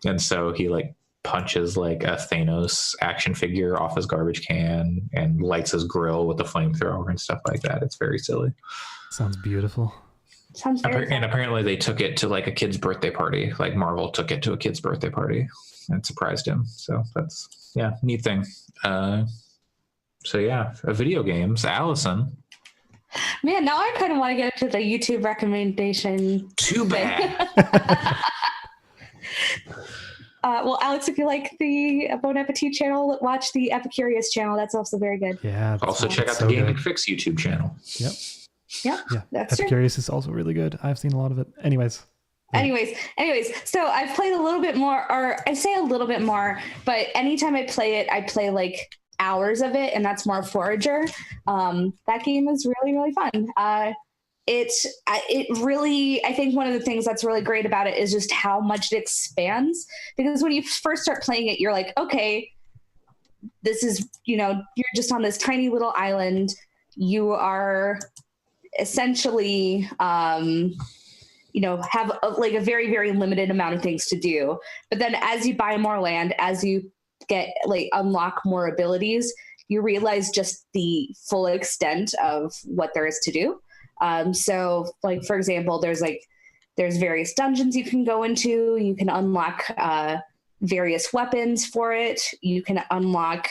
And so he like punches like a Thanos action figure off his garbage can and lights his grill with the flamethrower and stuff like that. It's very silly. Sounds beautiful. Sounds very and apparently they took it to like a kid's birthday party. Like Marvel took it to a kid's birthday party and surprised him. So that's neat thing. Video games. Allison. Man, now I kind of want to get into the YouTube recommendation. Too bad. Well, Alex, if you like the Bon Appetit channel, watch the Epicurious channel. That's also very good. Yeah. Also check out the Gaming Fix YouTube channel. Yep. Yeah, that's Epicurious true. Is also really good. I've seen a lot of it. Anyways, so I've played a little bit more, or I say a little bit more, but anytime I play it, I play like hours of it, and that's more Forager. That game is really, really fun. It really, I think one of the things that's really great about it is just how much it expands, because when you first start playing it, you're like, okay, this is, you're just on this tiny little island. You are essentially, have a very, very limited amount of things to do. But then as you buy more land, as you get unlock more abilities, you realize just the full extent of what there is to do. So like, for example, there's various dungeons you can go into. You can unlock various weapons for it. You can unlock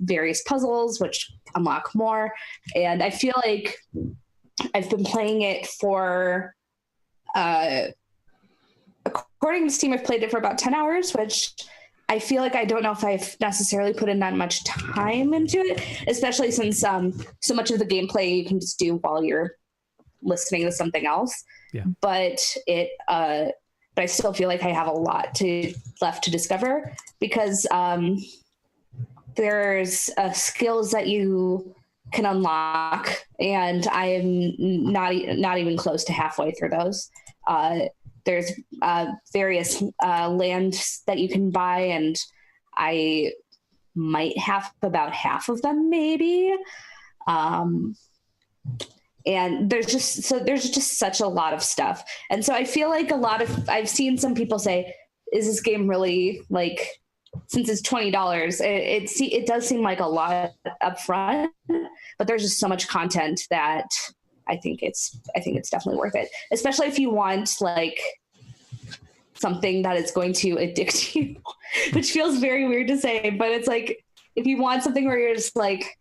various puzzles, which unlock more. And I feel like I've been playing it for, according to Steam, I've played it for about 10 hours, which I feel like I don't know if I've necessarily put in that much time into it, especially since so much of the gameplay you can just do while you're listening to something else. Yeah. But but I still feel like I have a lot left to discover, because there's skills that you can unlock, and I am not even close to halfway through those. There's various land that you can buy, and I might have about half of them, maybe. And there's just such a lot of stuff. And so I feel like I've seen some people say, is this game really, like, since it's $20, it does seem like a lot up front, but there's just so much content that I think it's definitely worth it, especially if you want like something that is going to addict you, which feels very weird to say, but it's like, if you want something where you're just like,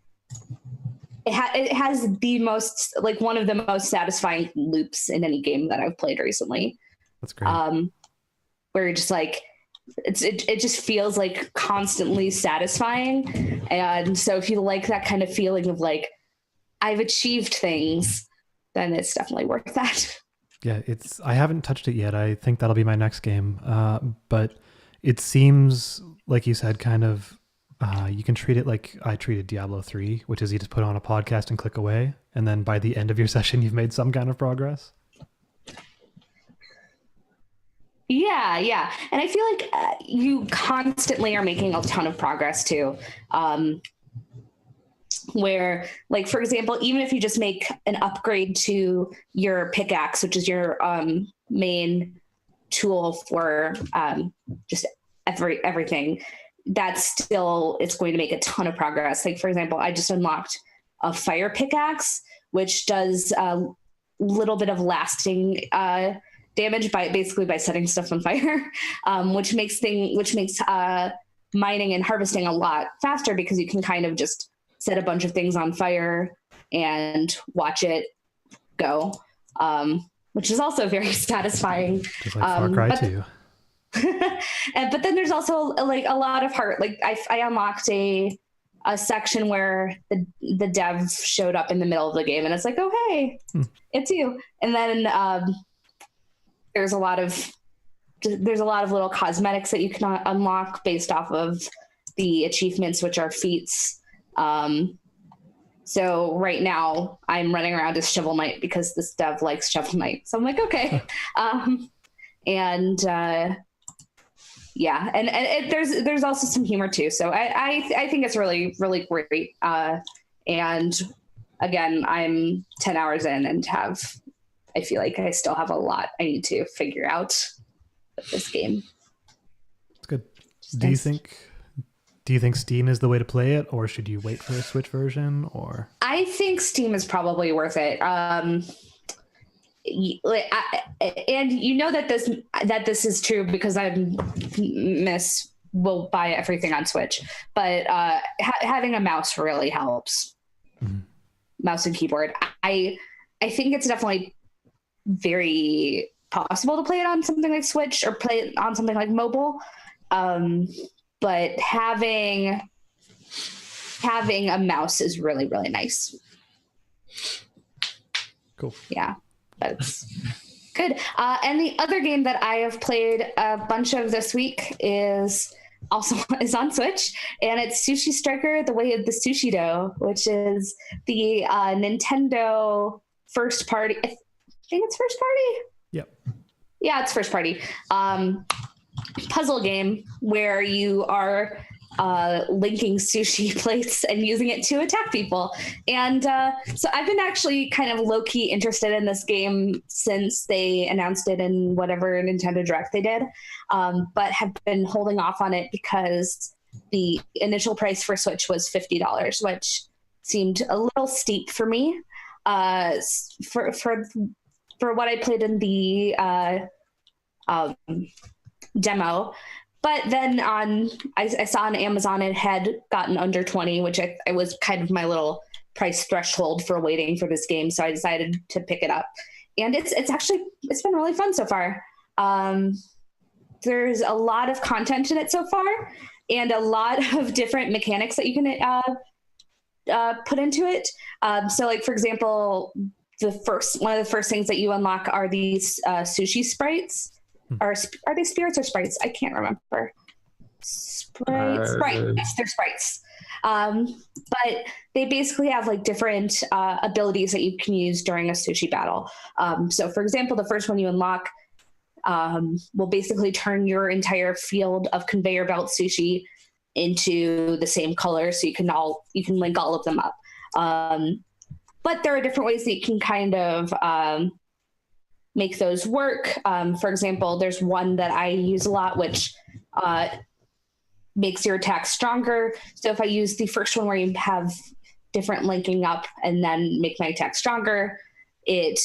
it has the most, like, one of the most satisfying loops in any game that I've played recently. That's great. Where you're just like, it just feels like constantly satisfying. And so if you like that kind of feeling of like, I've achieved things, then it's definitely worth that. Yeah, I haven't touched it yet. I think that'll be my next game. But it seems, like you said, kind of, you can treat it like I treated Diablo 3, which is you just put on a podcast and click away. And then by the end of your session, you've made some kind of progress. Yeah. And I feel like you constantly are making a ton of progress too. Where, like, for example, even if you just make an upgrade to your pickaxe, which is your main tool for just everything, it's going to make a ton of progress. Like, for example, I just unlocked a fire pickaxe, which does a little bit of lasting damage by setting stuff on fire, which makes mining and harvesting a lot faster, because you can kind of just set a bunch of things on fire and watch it go, which is also very satisfying. Just like Far Cry 2. But then there's also like a lot of heart. Like I unlocked a section where the dev showed up in the middle of the game, and it's like, oh hey, it's you. And then there's a lot of little cosmetics that you can unlock based off of the achievements, which are feats. So right now I'm running around as Shovel Knight because this dev likes Shovel Knight. So I'm like, okay. Yeah. And there's also some humor too. So I think it's really, really great. And again, I'm 10 hours in and I feel like I still have a lot I need to figure out with this game. It's good. Do you think Steam is the way to play it, or should you wait for a Switch version? Or I think Steam is probably worth it. And you know that this is true because will buy everything on Switch, but having a mouse really helps. Mm-hmm. Mouse and keyboard. I think it's definitely very possible to play it on something like Switch or play it on something like mobile. But having a mouse is really, really nice. Cool. Yeah, that's good. And the other game that I have played a bunch of this week is on Switch, and it's Sushi Striker: The Way of the Sushi Dough, which is the Nintendo first party. I think it's first party. Yep. Yeah, it's first party. Puzzle game where you are linking sushi plates and using it to attack people. And so I've been actually kind of low-key interested in this game since they announced it in whatever Nintendo Direct they did, but have been holding off on it because the initial price for Switch was $50, which seemed a little steep for me. For what I played in the demo, but then I saw on Amazon it had gotten under 20, which I was kind of my little price threshold for waiting for this game, so I decided to pick it up, and it's been really fun so far. There's a lot of content in it so far, and a lot of different mechanics that you can put into it. So, like, for example, one of the first things that you unlock are these sushi sprites. Are they spirits or sprites? I can't remember. Sprites. They're sprites. But they basically have like different abilities that you can use during a sushi battle. So, for example, the first one you unlock will basically turn your entire field of conveyor belt sushi into the same color, so you can link all of them up. But there are different ways that you can kind of make those work. For example, there's one that I use a lot, which makes your attack stronger. So if I use the first one where you have different linking up and then make my attack stronger, it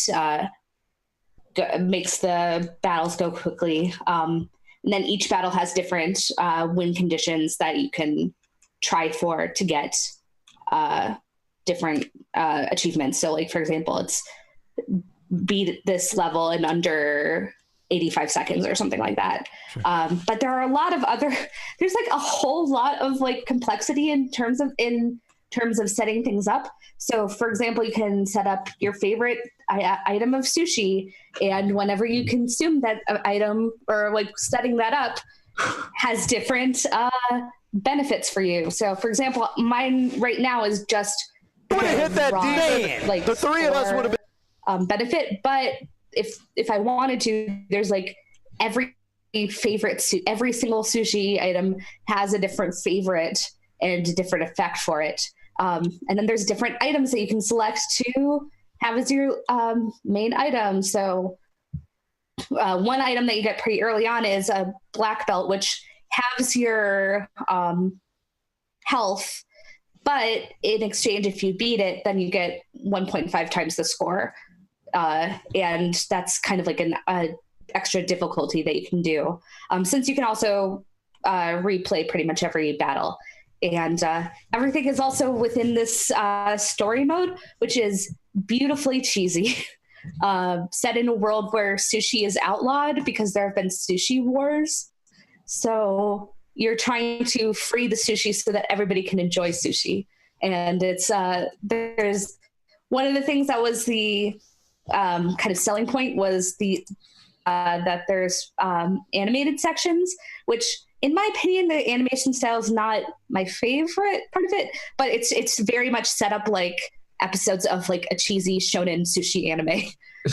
makes the battles go quickly. And then each battle has different win conditions that you can try for to get different achievements. So, like, for example, it's beat this level in under 85 seconds or something like that. Sure. But there are a lot of there's like a whole lot of like complexity in terms of setting things up. So for example, you can set up your favorite item of sushi, and whenever you consume that item, or like setting that up has different benefits for you. So for example, mine right now is just would have hit that demon. Like the three of us would have been benefit. But if I wanted to, there's like every single sushi item has a different favorite and a different effect for it. And then there's different items that you can select to have as your main item. So one item that you get pretty early on is a black belt, which has your health, but in exchange, if you beat it, then you get 1.5 times the score. And that's kind of like an extra difficulty that you can do, since you can also replay pretty much every battle. And everything is also within this story mode, which is beautifully cheesy, set in a world where sushi is outlawed because there have been sushi wars. So you're trying to free the sushi so that everybody can enjoy sushi. And it's there's one of the things that was the kind of selling point was that there's animated sections, which in my opinion, the animation style is not my favorite part of it, but it's very much set up like episodes of like a cheesy shonen sushi anime,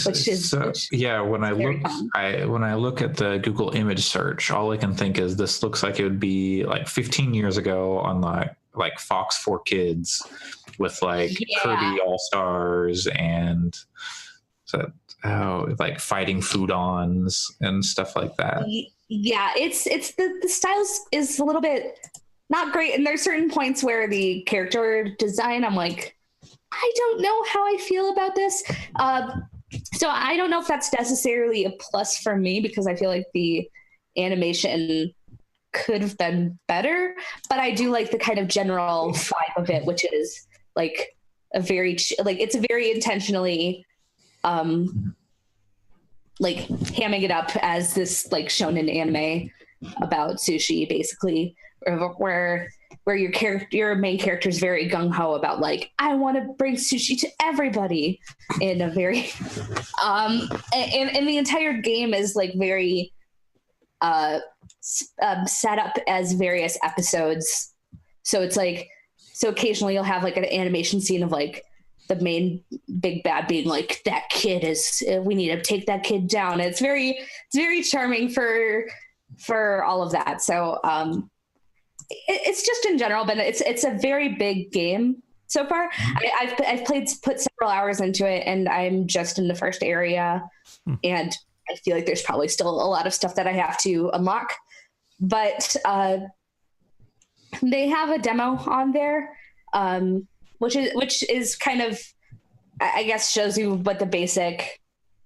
which is when I look at the Google image search, all I can think is this looks like it would be like 15 years ago on like Fox 4 Kids with like Kirby All-Stars and like fighting food-ons and stuff like that. Yeah, it's the style is a little bit not great, and there's certain points where the character design, I'm like, I don't know how I feel about this. So I don't know if that's necessarily a plus for me, because I feel like the animation could have been better, but I do like the kind of general vibe of it, which is like it's a very intentionally like hamming it up as this like shonen anime about sushi, basically, where your main character is very gung-ho about like, I want to bring sushi to everybody, in a very and the entire game is like very set up as various episodes. So it's like, so occasionally you'll have like an animation scene of like the main big bad being like, that kid we need to take that kid down. It's very charming for all of that. So it's just in general, but it's a very big game so far. I've put several hours into it, and I'm just in the first area, and I feel like there's probably still a lot of stuff that I have to unlock, but they have a demo on there, which is kind of, I guess, shows you what the basic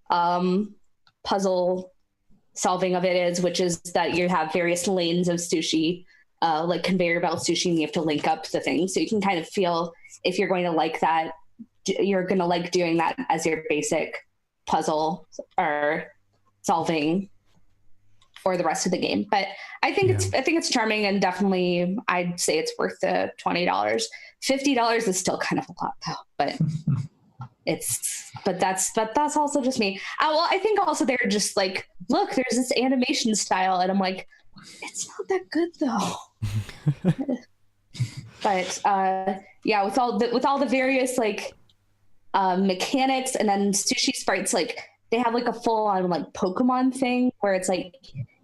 puzzle solving of it is, which is that you have various lanes of sushi, like conveyor belt sushi, and you have to link up the things. So you can kind of feel if you're going to like that, you're going to like doing that as your basic puzzle or solving for the rest of the game. But I think it's charming, and definitely I'd say it's worth the $20. $50 is still kind of a lot though, but that's also just me. Well, I think also they're just like, look, there's this animation style, and I'm like, it's not that good though. But with all the various like mechanics, and then Sushi Sprites, like they have like a full on like Pokemon thing where it's like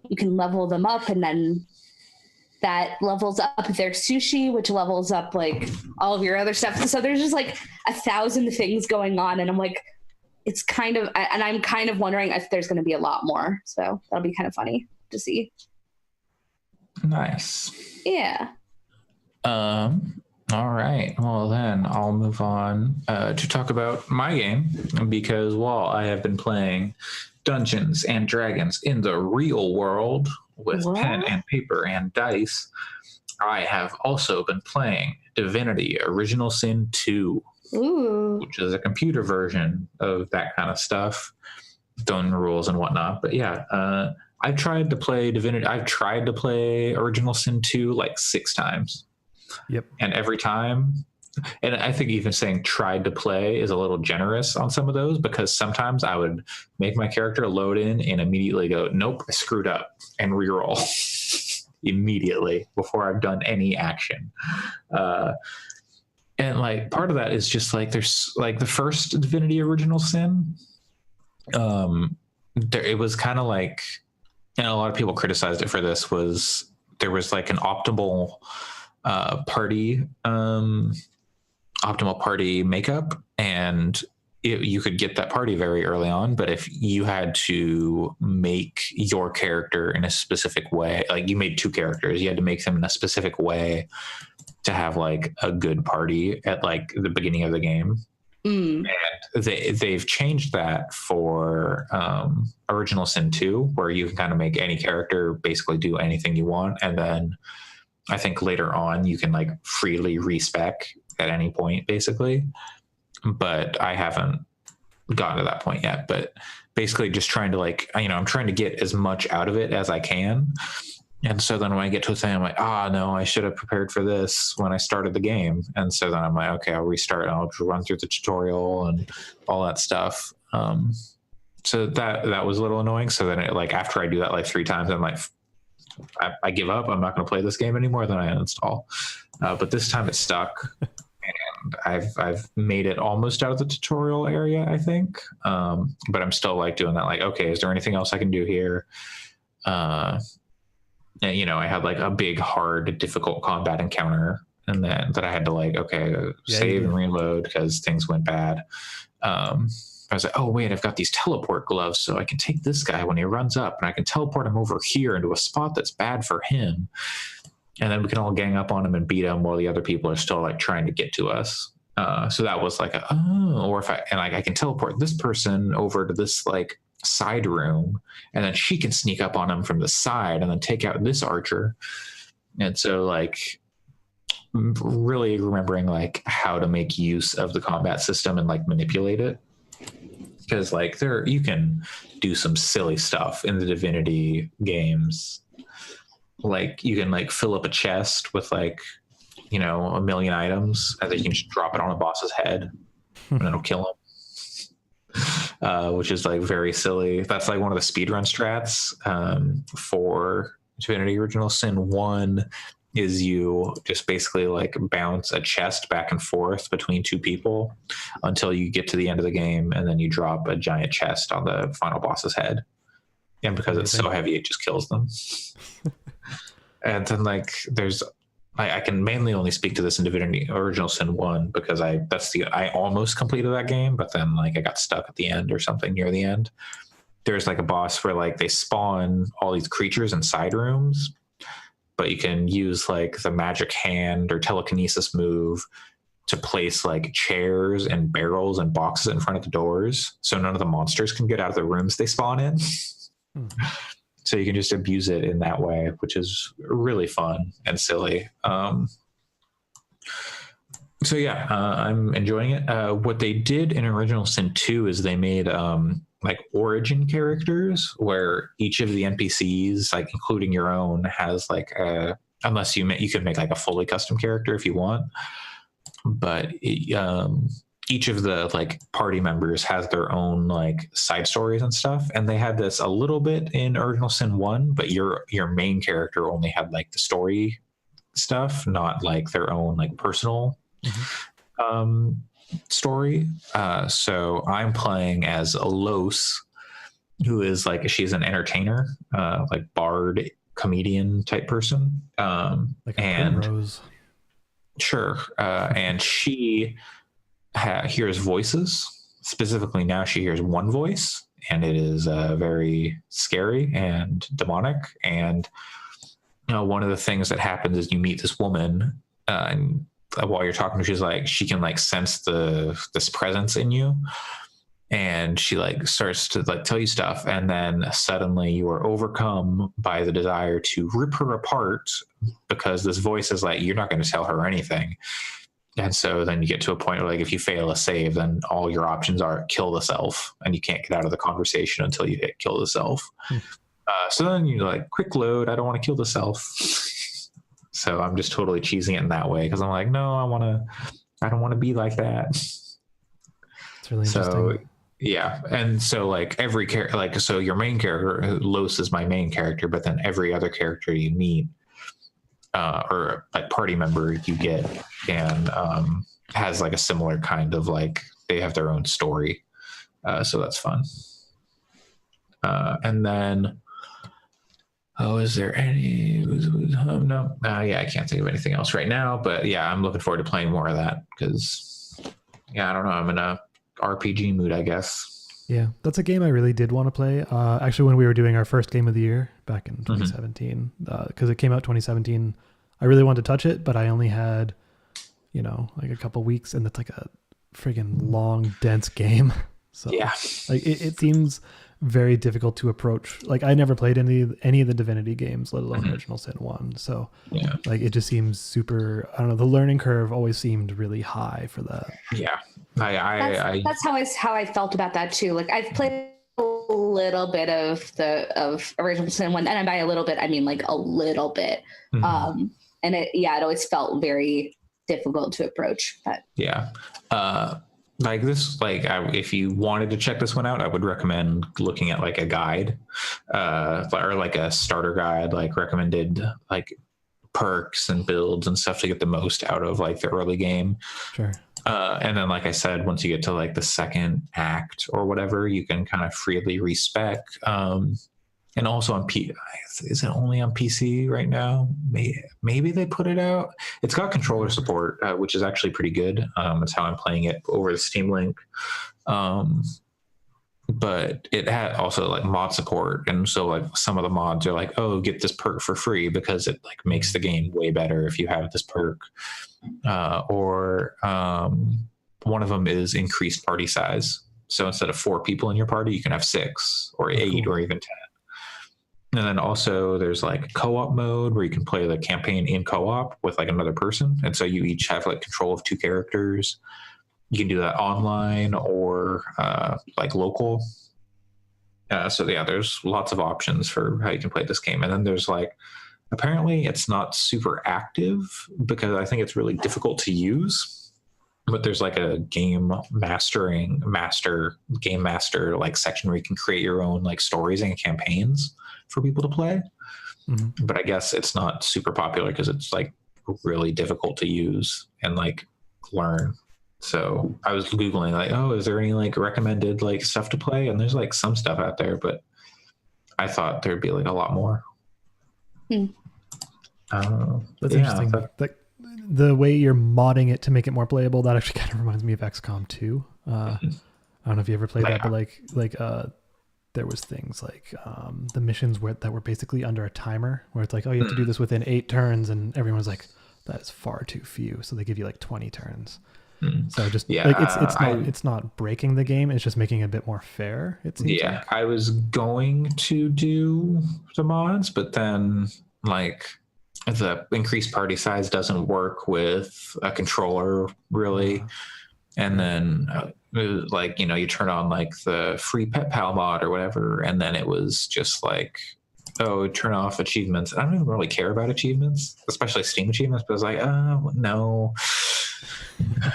you can level them up, and then that levels up their sushi, which levels up like all of your other stuff. So there's just like 1,000 things going on, and I'm like, it's kind of, and I'm kind of wondering if there's going to be a lot more. So that'll be kind of funny to see. Nice. Yeah. All right. Well, then I'll move on to talk about my game, because while I have been playing Dungeons and Dragons in the real world with pen and paper and dice, I have also been playing Divinity Original Sin II, which is a computer version of that kind of stuff. done rules and whatnot. But yeah, I've tried to play Divinity. I've tried to play Original Sin 2 like 6 times. Yep. And every time, and I think even saying tried to play is a little generous on some of those, because sometimes I would make my character load in and immediately go, nope, I screwed up, and reroll immediately before I've done any action. And like part of that is just like there's like the first Divinity Original Sin. It was kind of like, and a lot of people criticized it for this, was there was like an optimal party makeup, and you could get that party very early on, but if you had to make your character in a specific way, like you made 2 characters, you had to make them in a specific way to have like a good party at like the beginning of the game. And they've changed that for Original Sin 2, where you can kind of make any character basically do anything you want, and then I think later on you can like freely respec at any point basically, but I haven't gotten to that point yet. But basically just trying to like, you know, I'm trying to get as much out of it as I can. And so then when I get to a thing, I'm like, no, I should have prepared for this when I started the game. And so then I'm like, okay, I'll restart and I'll run through the tutorial and all that stuff. So that was a little annoying. So then like after I do that like 3 times, I'm like, I give up. I'm not going to play this game anymore. Then I uninstall. But this time it stuck. And I've made it almost out of the tutorial area, I think. But I'm still like doing that. Like, okay, is there anything else I can do here? And, you know, I had like a big, hard, difficult combat encounter, and then that I had to like, okay, save and reload because things went bad. I was like, oh wait, I've got these teleport gloves, so I can take this guy when he runs up, and I can teleport him over here into a spot that's bad for him, and then we can all gang up on him and beat him while the other people are still like trying to get to us. So that was like, or if I can teleport this person over to this like side room, and then she can sneak up on him from the side and then take out this archer. And so like really remembering like how to make use of the combat system and like manipulate it, because like you can do some silly stuff in the Divinity games. Like you can like fill up a chest with like, you know, 1 million items, and then you can just drop it on a boss's head and it'll kill him. Which is like very silly. That's like one of the speedrun strats for Divinity Original Sin 1 is you just basically like bounce a chest back and forth between 2 people until you get to the end of the game, and then you drop a giant chest on the final boss's head. And because it's so heavy, it just kills them. And then like I can mainly only speak to this in Divinity Original Sin 1 because I almost completed that game, but then like I got stuck at the end or something near the end. There's like a boss where like they spawn all these creatures in side rooms, but you can use like the magic hand or telekinesis move to place like chairs and barrels and boxes in front of the doors, so none of the monsters can get out of the rooms they spawn in. So you can just abuse it in that way, which is really fun and silly. So yeah, I'm enjoying it. What they did in Original Sin 2 is they made like origin characters where each of the NPCs, like including your own, has like unless you can make like a fully custom character if you want, but each of the like party members has their own like side stories and stuff. And they had this a little bit in Original Sin 1, but your main character only had like the story stuff, not like their own like personal story. So I'm playing as Los, who is like, she's an entertainer, like bard, comedian type person. Like a Rose. Sure. And she hears voices. Specifically now she hears one voice, and it is very scary and demonic. And you know, one of the things that happens is you meet this woman, and while you're talking, she's like, she can like sense this presence in you, and she like starts to like tell you stuff, and then suddenly you are overcome by the desire to rip her apart because this voice is like, you're not going to tell her anything. And so then you get to a point where, like, if you fail a save, then all your options are kill the self, and you can't get out of the conversation until you hit kill the self. So then you're like, quick load, I don't want to kill the self. So I'm just totally cheesing it in that way, because I'm like, no, I don't want to be like that. It's really interesting. So yeah, and so like every character, like, so your main character, Los is my main character, but then every other character you meet, or like party member you get, and has like a similar kind of, like, they have their own story, so that's fun. And then is there any no yeah, I can't think of anything else right now, but yeah, I'm looking forward to playing more of that, because I don't know, I'm in a RPG mood, I guess. Yeah, that's a game I really did want to play. Actually, when we were doing our first game of the year back in 2017, because it came out 2017, I really wanted to touch it, but I only had, like a couple weeks, and it's like a friggin' long, dense game. So yeah, like it seems very difficult to approach. Like, I never played any of the Divinity games, let alone Original Sin 1. So yeah, like it just seems super, I don't know, the learning curve always seemed really high for that. Yeah. That's how I felt about that too. Like, I've played a little bit of Original Sin 1, and by a little bit I mean like a little bit. And it always felt very difficult to approach. But yeah. Like this, like, if you wanted to check this one out, I would recommend looking at like a guide, or like a starter guide, like recommended like perks and builds and stuff to get the most out of like the early game. Sure. And then, like I said, once you get to like the second act or whatever, you can kind of freely respec. And also on is it only on PC right now? Maybe they put it out. It's got controller support, which is actually pretty good. That's how I'm playing it over the Steam Link. But it had also like mod support, and so like some of the mods are like, oh, get this perk for free because it like makes the game way better if you have this perk. Or one of them is increased party size. So instead of 4 people in your party, you can have 6 or 8 or even 10. And then also there's like co-op mode where you can play the campaign in co-op with like another person. And so you each have like control of 2 characters. You can do that online or like local. So yeah, there's lots of options for how you can play this game. And then there's like, apparently it's not super active because I think it's really difficult to use. But there's like a game master like section where you can create your own like stories and campaigns for people to play. But I guess it's not super popular because it's like really difficult to use and like learn. So I was Googling like, oh, is there any like recommended like stuff to play? And there's like some stuff out there, but I thought there'd be like a lot more. That's interesting. The way you're modding it to make it more playable, that actually kind of reminds me of XCOM 2. I don't know if you ever played that, but like there was things like the missions that were basically under a timer where it's like, oh, you have to do this within 8 turns, and everyone's like, that is far too few. So they give you like 20 turns. So just like it's not breaking the game, it's just making it a bit more fair, it seems. Yeah, like. I was going to do the mods, but then like the increased party size doesn't work with a controller really. And then like, you turn on like the free pet pal mod or whatever, and then it was just like, oh, turn off achievements. I don't even really care about achievements, especially Steam achievements, but I was like, no.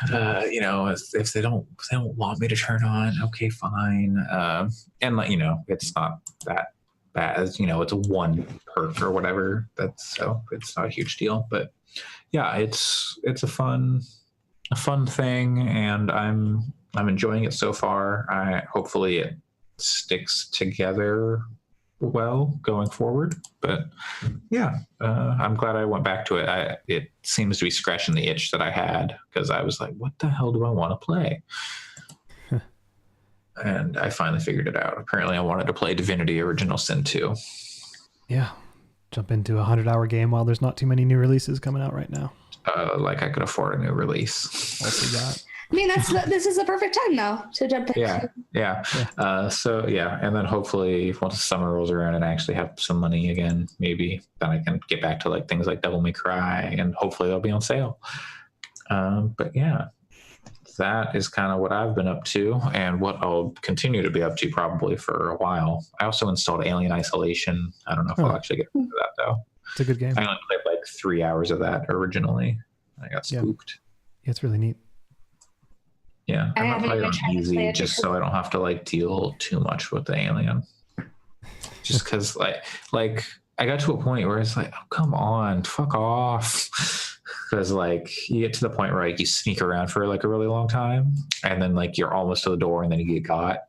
If they don't want me to turn on, okay, fine. And like, it's not that bad. It's a 1 perk or whatever. So it's not a huge deal. But yeah, it's a fun thing, and I'm enjoying it so far. Hopefully it sticks together well going forward, but yeah, I'm glad I went back to it. It seems to be scratching the itch that I had, because I was like, what the hell do I want to play? And I finally figured it out. Apparently I wanted to play Divinity Original Sin 2. Yeah, jump into a 100-hour game while there's not too many new releases coming out right now. Like I could afford a new release. I'll see that. I mean, this is the perfect time though to jump in. Yeah. So yeah, and then hopefully once summer rolls around and I actually have some money again, maybe then I can get back to like things like Devil May Cry, and hopefully they'll be on sale. But yeah, that is kind of what I've been up to and what I'll continue to be up to probably for a while. I also installed Alien Isolation. I don't know if I'll actually get into that though. It's a good game. I only played like 3 hours of that originally. I got spooked. Yeah, it's really neat. Yeah, I'm gonna play it on easy just so I don't have to like deal too much with the alien. Just because like I got to a point where it's like, oh, come on, fuck off. Because like you get to the point where like you sneak around for like a really long time, and then like you're almost to the door, and then you get got,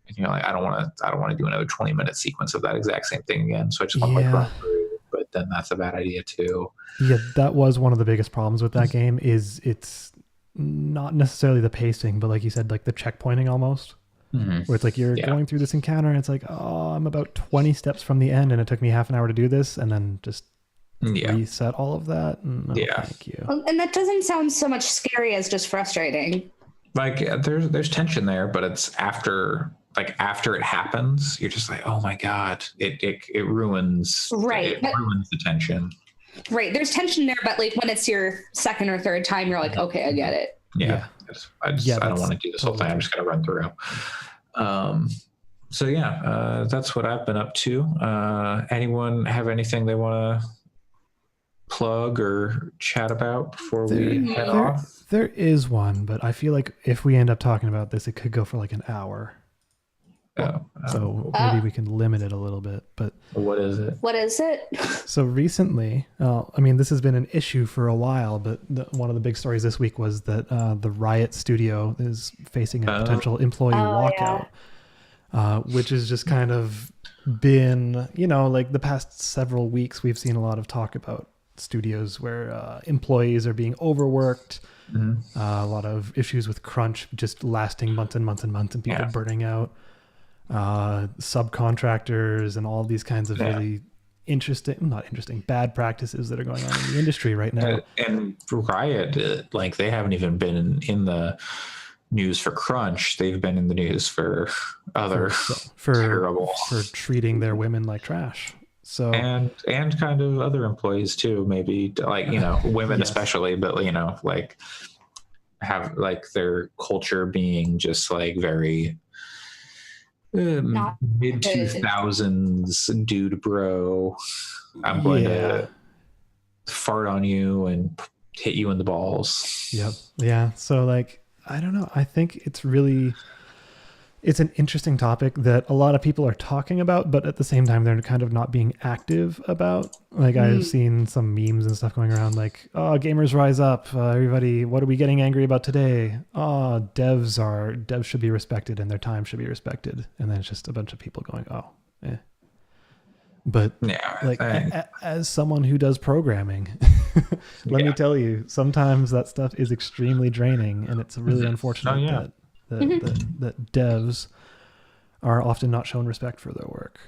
and you're like, I don't want to do another 20-minute sequence of that exact same thing again. So I just want to like run through. But then that's a bad idea too. Yeah, that was one of the biggest problems with that game. Is it's not necessarily the pacing, but like you said, like the checkpointing almost. Where it's like you're going through this encounter, and it's like, oh, I'm about 20 steps from the end, and it took me half an hour to do this, and then just reset all of that. No, thank you. Well, and that doesn't sound so much scary as just frustrating. Like there's tension there, but it's after it happens, you're just like, oh my god, it ruins it ruins the tension. Right, there's tension there, but like when it's your second or third time, you're like, okay, I get it. Yeah. I don't want to do this whole thing. I'm just gonna run through. So yeah, that's what I've been up to. Anyone have anything they want to plug or chat about before we head off? There is one, but I feel like if we end up talking about this, it could go for like an hour. So maybe we can limit it a little bit. But what is it? So recently, I mean, this has been an issue for a while, but one of the big stories this week was that the Riot Studio is facing a potential employee walkout, which has just kind of been, like the past several weeks, we've seen a lot of talk about studios where employees are being overworked, a lot of issues with crunch just lasting months and months and months, and people burning out. Subcontractors and all these kinds of really bad practices that are going on in the industry right now. And Riot, like they haven't even been in the news for crunch. They've been in the news for other terrible for treating their women like trash. So and kind of other employees too, maybe like women especially, but like have like their culture being just like very mid 2000s dude bro. I'm going to fart on you and hit you in the balls. Yep. Yeah. So like, I don't know. I think it's an interesting topic that a lot of people are talking about, but at the same time, they're kind of not being active about. Like I've seen some memes and stuff going around like, oh, gamers rise up. Everybody, what are we getting angry about today? Oh, devs should be respected and their time should be respected. And then it's just a bunch of people going, oh, eh. But as someone who does programming, let me tell you, sometimes that stuff is extremely draining, and it's really unfortunate that devs are often not shown respect for their work.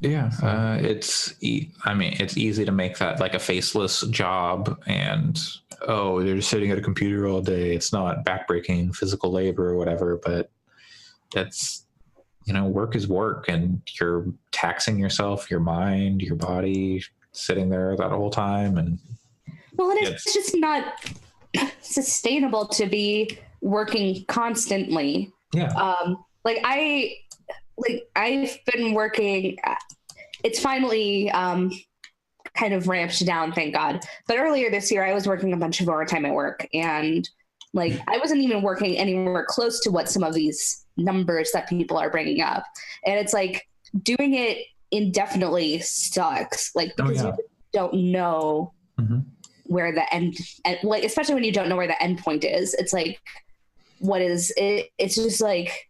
It's easy to make that like a faceless job, and they're just sitting at a computer all day. It's not backbreaking physical labor or whatever, but that's work is work, and you're taxing yourself, your mind, your body, sitting there that whole time. And it's just not sustainable to be working constantly. I've been working, it's finally kind of ramped down, thank God, but earlier this year I was working a bunch of overtime at work, and like I wasn't even working anywhere close to what some of these numbers that people are bringing up, and it's like doing it indefinitely sucks, like because you don't know where the end, like especially when you don't know where the end point is. It's like, what is it? It's just like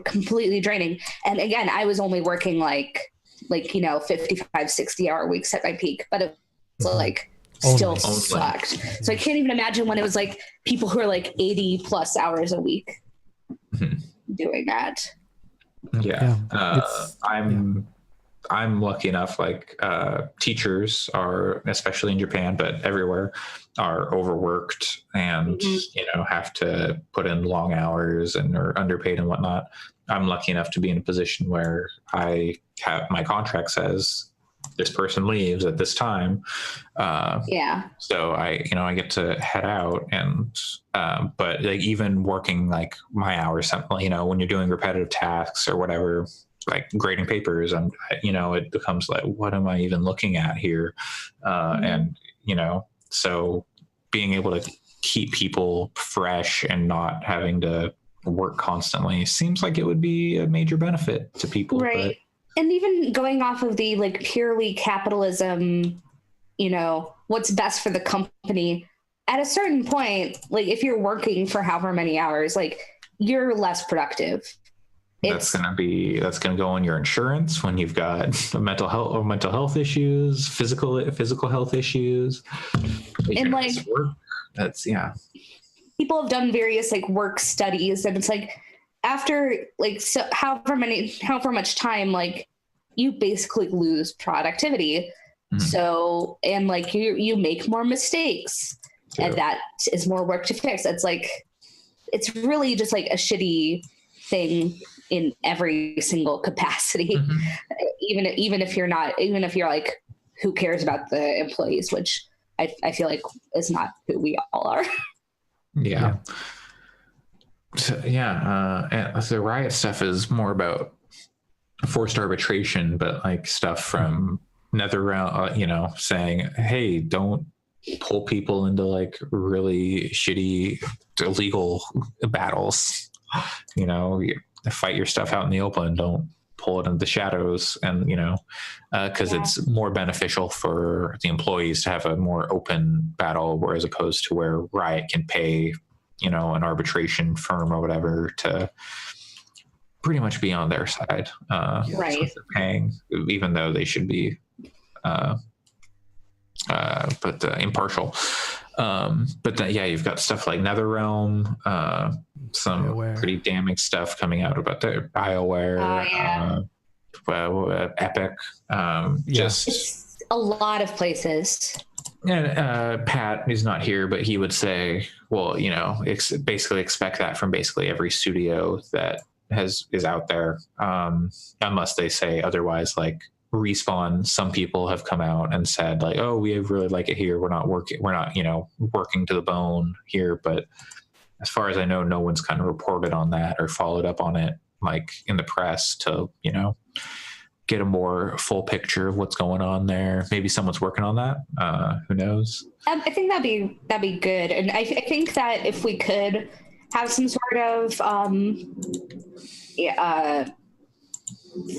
completely draining. And again, I was only working like 55, 60 hour weeks at my peak, but it was like still sucked. So I can't even imagine when it was like people who are like 80 plus hours a week doing that. I'm lucky enough, like teachers are, especially in Japan, but everywhere, are overworked and have to put in long hours and are underpaid and whatnot. I'm lucky enough to be in a position where I have, my contract says this person leaves at this time. So I get to head out, and but like even working like my hours, when you're doing repetitive tasks or whatever, like grading papers, it becomes like, what am I even looking at here? And so being able to keep people fresh and not having to work constantly seems like it would be a major benefit to people. Right. And even going off of the like purely capitalism, what's best for the company, at a certain point, like if you're working for however many hours, like you're less productive. That's going to go on your insurance when you've got mental health issues, physical health issues. And like, people have done various like work studies, and it's like after like however much time, like you basically lose productivity. So, and like you make more mistakes, and that is more work to fix. It's like, it's really just like a shitty thing in every single capacity. Even if you're like, who cares about the employees, which I feel like is not who we all are. Yeah. So, and the riot stuff is more about forced arbitration, but like stuff from NetherRealm, saying, hey, don't pull people into like really shitty illegal battles. Fight your stuff out in the open. Don't pull it into the shadows. And because it's more beneficial for the employees to have a more open battle, whereas opposed to where Riot can pay an arbitration firm or whatever to pretty much be on their side. Right. They're paying, even though they should be impartial. But then, you've got stuff like NetherRealm, some BioWare. Pretty damning stuff coming out about the BioWare, Epic, just a lot of places. And Pat is not here, but he would say, well, basically expect that from basically every studio that is out there, unless they say otherwise. Like Respawn, some people have come out and said like, oh, we really like it here. We're not working to the bone here. But as far as I know, no one's kind of reported on that or followed up on it, like in the press, to, get a more full picture of what's going on there. Maybe someone's working on that. Who knows? I think that'd be good. And I think that if we could have some sort of,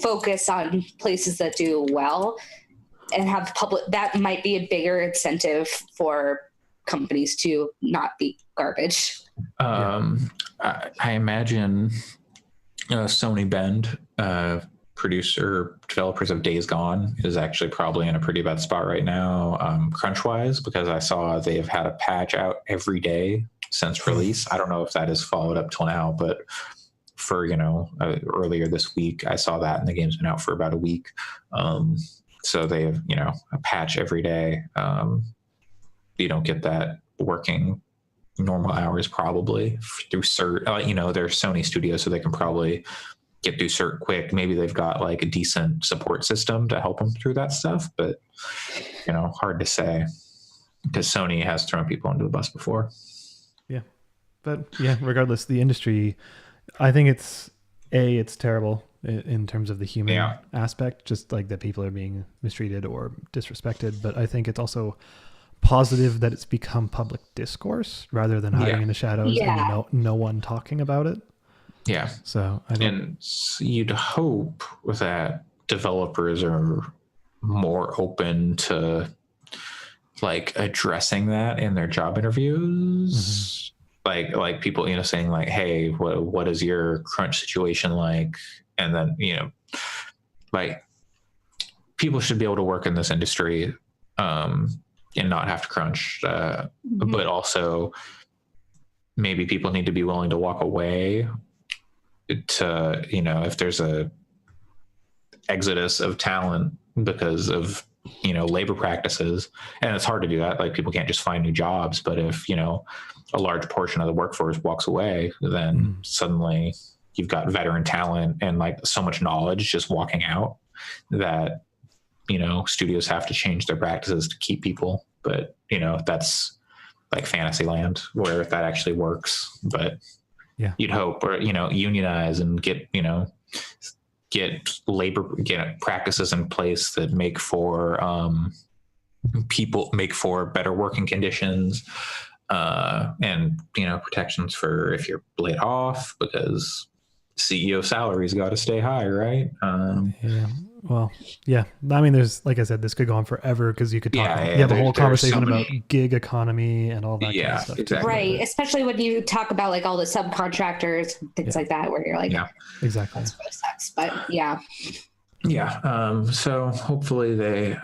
focus on places that do well and have public, that might be a bigger incentive for companies to not be garbage. I imagine Sony Bend, developers of Days Gone, is actually probably in a pretty bad spot right now, crunch wise, because I saw they've had a patch out every day since release. I don't know if that is followed up till now, but for earlier this week I saw that, and the game's been out for about a week. So they have a patch every day. You don't get that working normal hours probably through cert. They're Sony studios, so they can probably get through cert quick. Maybe they've got like a decent support system to help them through that stuff, but hard to say, because Sony has thrown people under the bus before. But regardless, the industry, I think it's terrible in terms of the human aspect, just like that people are being mistreated or disrespected. But I think it's also positive that it's become public discourse rather than hiding in the shadows and no one talking about it. Yeah. So and you'd hope that developers are more open to like addressing that in their job interviews. Like people, saying like, hey, what is your crunch situation like? And then, like people should be able to work in this industry and not have to crunch. But also maybe people need to be willing to walk away to, if there's a exodus of talent because of, labor practices. And it's hard to do that. Like people can't just find new jobs, but if, a large portion of the workforce walks away, then suddenly you've got veteran talent and like so much knowledge just walking out that studios have to change their practices to keep people, but that's like Fantasyland where that actually works. But yeah, you'd hope, or unionize and get practices in place that make for better working conditions, and protections for if you're laid off, because CEO salaries got to stay high, right? Yeah. Well, yeah. I mean, there's, like I said, this could go on forever because you could talk. Yeah, you have a whole conversation so about gig economy and all that kind of stuff. Exactly. Right. Especially when you talk about like all the subcontractors, things like that, where you're like, exactly. That's really sucks. But yeah. Yeah. So hopefully they,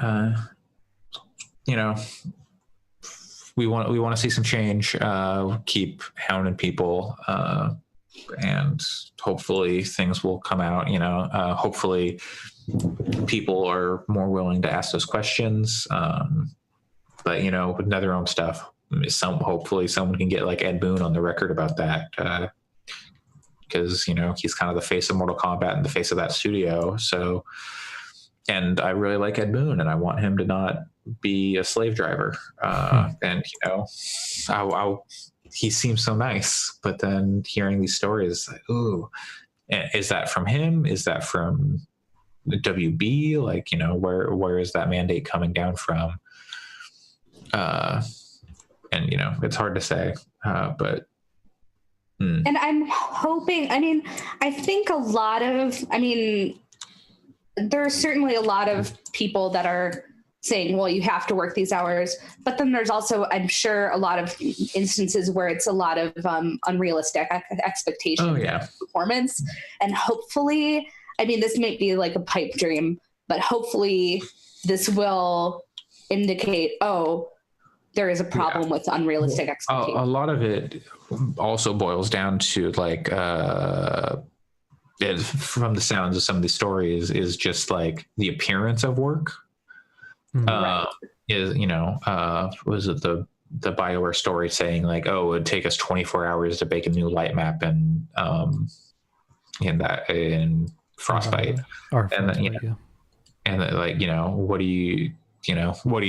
we want to see some change. Keep hounding people. And hopefully things will come out, hopefully people are more willing to ask those questions. But with NetherRealm stuff, hopefully someone can get like Ed Boon on the record about that. Because, he's kind of the face of Mortal Kombat and the face of that studio. So, and I really like Ed Boon and I want him to not be a slave driver. And, he seems so nice, but then hearing these stories, like, ooh, is that from him? Is that from the WB? Like, where is that mandate coming down from? And it's hard to say, but. And I'm hoping, I think there's certainly a lot of people that are saying, well, you have to work these hours, but then there's also, I'm sure, a lot of instances where it's a lot of unrealistic expectations of performance. And hopefully, this might be like a pipe dream, but hopefully this will indicate, there is a problem with unrealistic expectations. A lot of it also boils down to like, from the sounds of some of these stories, is just like the appearance of work. Was it the BioWare story saying like, it would take us 24 hours to make a new light map in Frostbite, and then, and then, like, what are you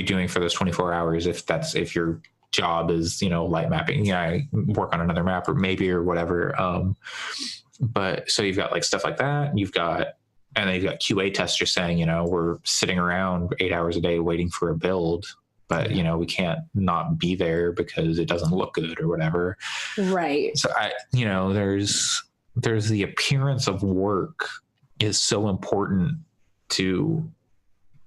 doing for those 24 hours if your job is light mapping? Work on another map or whatever. But so you've got like stuff like that. And then you've got QA testers saying, we're sitting around 8 hours a day waiting for a build, but, we can't not be there because it doesn't look good or whatever. Right. So there's the appearance of work is so important to,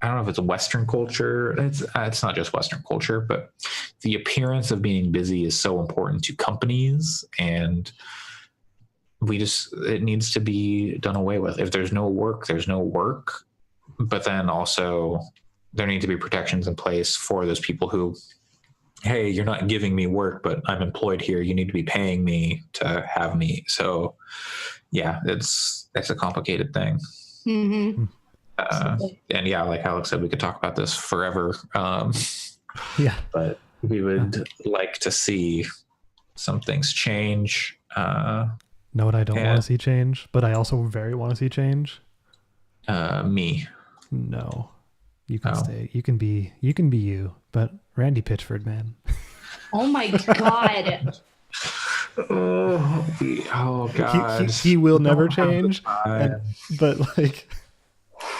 I don't know if it's a Western culture. It's not just Western culture, but the appearance of being busy is so important to companies, and it needs to be done away with. If there's no work, there's no work. But then also there need to be protections in place for those people who, hey, you're not giving me work, but I'm employed here. You need to be paying me to have me. So yeah, it's a complicated thing. Mm-hmm. And yeah, like Alex said, we could talk about this forever. But we would like to see some things change. Know what I don't want to see change, but I also very want to see change? Me. No. You can stay. You can be you, but Randy Pitchford, man. Oh my God. Oh God. He will never change. But like,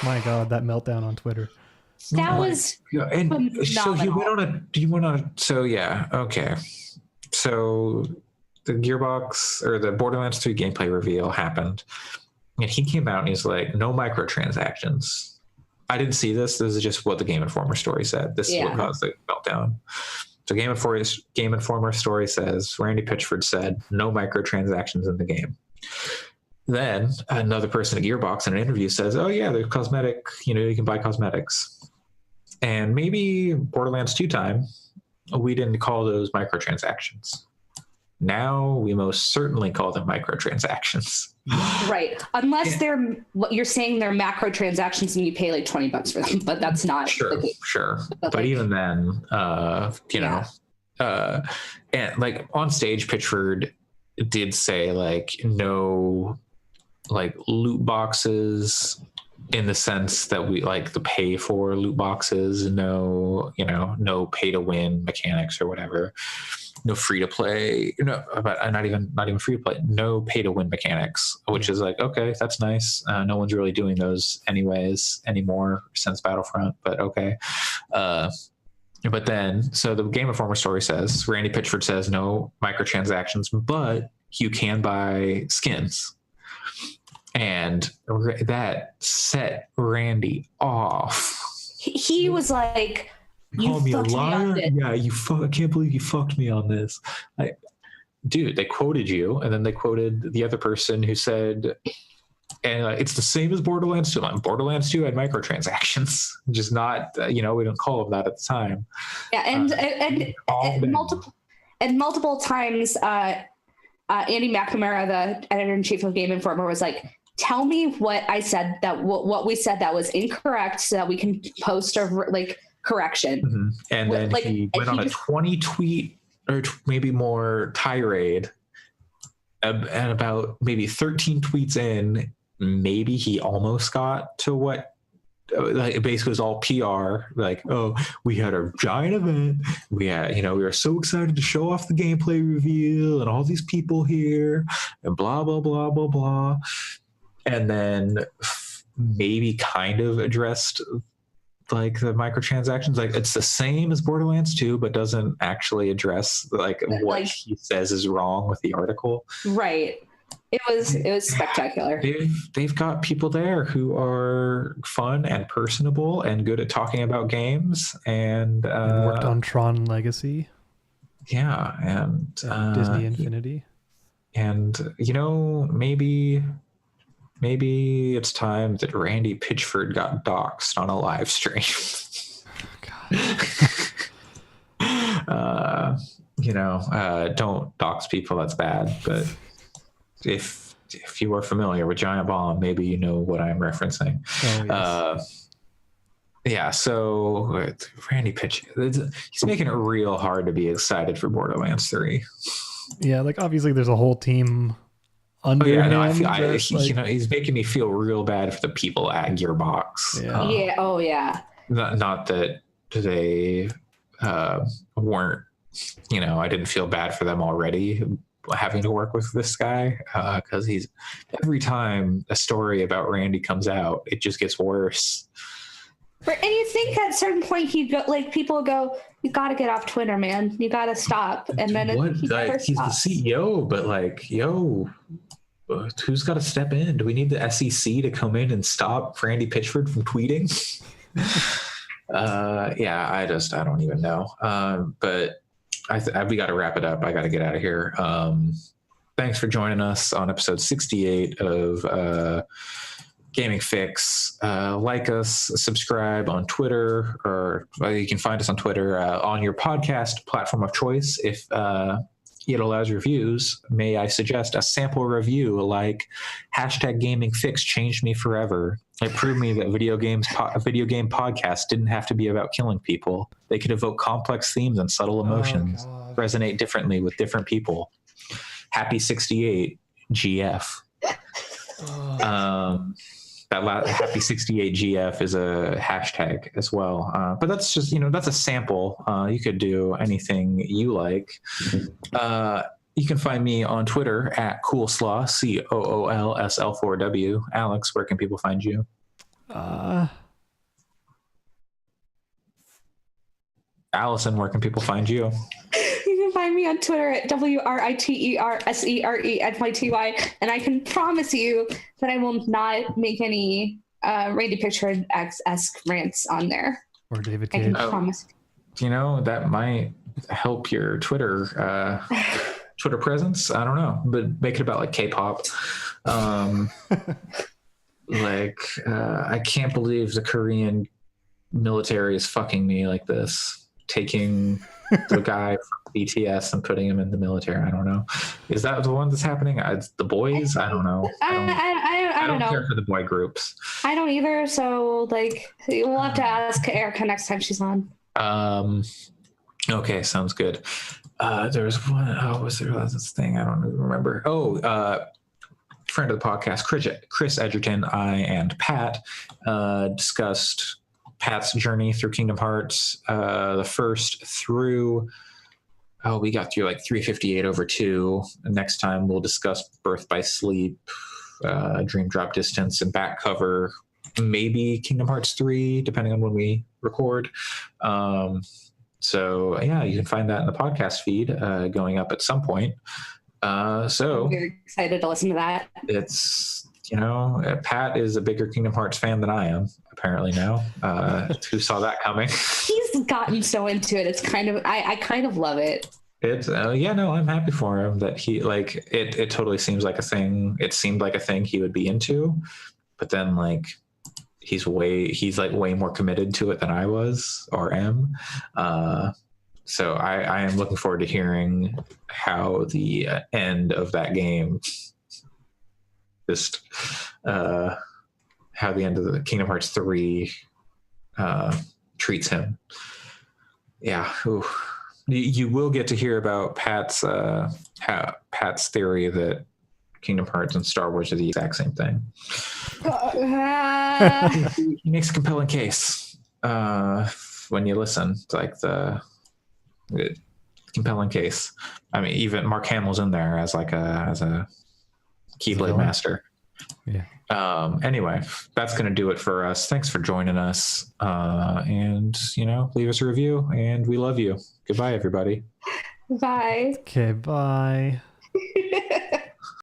my God, that meltdown on Twitter. That was and so he went on a so yeah, okay. So the Gearbox or the Borderlands 3 gameplay reveal happened, and he came out and he's like, no microtransactions. I didn't see this. This is just what the Game Informer story said. This is what caused the meltdown. So Game Informer story says Randy Pitchford said no microtransactions in the game. Then another person at Gearbox in an interview says, oh yeah, there's cosmetic, you can buy cosmetics. And maybe Borderlands 2 time, we didn't call those microtransactions. Now we most certainly call them microtransactions. Right. Unless they're what you're saying, they're macro transactions and you pay like $20 for them, but that's not sure. But like, even then, and like on stage, Pitchford did say like no like loot boxes in the sense that we like the pay for loot boxes, no pay to win mechanics or whatever, no free to play, but not even free to play, no pay to win mechanics, which is like, okay, that's nice. No one's really doing those anymore since Battlefront, but okay. But then, so the Game Informer story says, Randy Pitchford says no microtransactions, but you can buy skins. And that set Randy off. He was like, "You called me a liar? Yeah, I can't believe you fucked me on this." Dude, they quoted you, and then they quoted the other person who said, and it's the same as Borderlands 2. Borderlands 2 had microtransactions, just not, we didn't call them that at the time. Yeah, and multiple times, Andy McNamara, the editor-in-chief of Game Informer, was like, tell me what I said what we said that was incorrect so that we can post a correction. Mm-hmm. And then he went on a 20 tweet or maybe more tirade, and about maybe 13 tweets in, maybe he almost got to what it basically was all PR, like, oh, we had a giant event, we had, we were so excited to show off the gameplay reveal and all these people here and blah blah blah blah blah. And then maybe kind of addressed like the microtransactions, like it's the same as Borderlands 2, but doesn't actually address what he says is wrong with the article. Right. It was spectacular. They've got people there who are fun and personable and good at talking about games and worked on Tron Legacy. Yeah, and Disney Infinity. And maybe it's time that Randy Pitchford got doxxed on a live stream. God. Don't dox people. That's bad. But if you are familiar with Giant Bomb, maybe you know what I'm referencing. Oh, yes. So Randy Pitchford, he's making it real hard to be excited for Borderlands 3. Yeah, obviously there's a whole team under him. He's making me feel real bad for the people at Gearbox. Yeah. Not that they weren't, I didn't feel bad for them already having to work with this guy, because he's, every time a story about Randy comes out, it just gets worse. And you think at a certain point people go, you got to get off Twitter, man. You got to stop. And then he's the CEO, but who's got to step in? Do we need the SEC to come in and stop Randy Pitchford from tweeting? I don't even know. But we got to wrap it up. I got to get out of here. Thanks for joining us on episode 68 of Gaming Fix. Like us, subscribe on Twitter, or you can find us on Twitter on your podcast platform of choice. If it allows reviews, may I suggest a sample review like #GamingFix changed me forever. It proved me that video game podcasts didn't have to be about killing people. They could evoke complex themes and subtle emotions, resonate differently with different people. Happy 68 GF. That Happy 68 GF is a hashtag as well. But that's just, that's a sample. You could do anything you like. You can find me on Twitter at Coolslaw, COOLSL4W. Alex, where can people find you? Allison, where can people find you? You can find me on Twitter at WRITERSERENYTY, and I can promise you that I will not make any Randy Pitchford-esque rants on there. Or David Cage. I can promise. That might help your Twitter presence. I don't know, but make it about like K-pop. I can't believe the Korean military is fucking me like this, taking the guy from BTS and putting him in the military. I don't know. Is that the one that's happening? The boys? I don't know. I don't care for the boy groups. I don't either. So we'll have to ask Erica next time she's on. Okay, sounds good. There was one. Was there this thing? I don't remember. friend of the podcast, Chris Edgerton, I and Pat discussed Pat's journey through Kingdom Hearts, the first through. We got through like 358 over 2. Next time we'll discuss Birth by Sleep, Dream Drop Distance, and back cover. Maybe Kingdom Hearts 3, depending on when we record. So yeah, you can find that in the podcast feed going up at some point. So I'm very excited to listen to that. It's, Pat is a bigger Kingdom Hearts fan than I am, apparently now. Who saw that coming? He's gotten so into it. It's kind of, I kind of love it. It's I'm happy for him that he it totally seems like a thing. It seemed like a thing he would be into, but then he's way more committed to it than I was or am. So I am looking forward to hearing how the end of that game how the end of the Kingdom Hearts 3 treats him. Yeah. Ooh. You will get to hear about Pat's theory that Kingdom Hearts and Star Wars are the exact same thing. He makes a compelling case when you listen. It's like the compelling case. I mean, even Mark Hamill's in there as a Keyblade master. Yeah. Anyway, that's going to do it for us. Thanks for joining us. And leave us a review, and we love you. Goodbye, everybody. Bye. Okay, bye.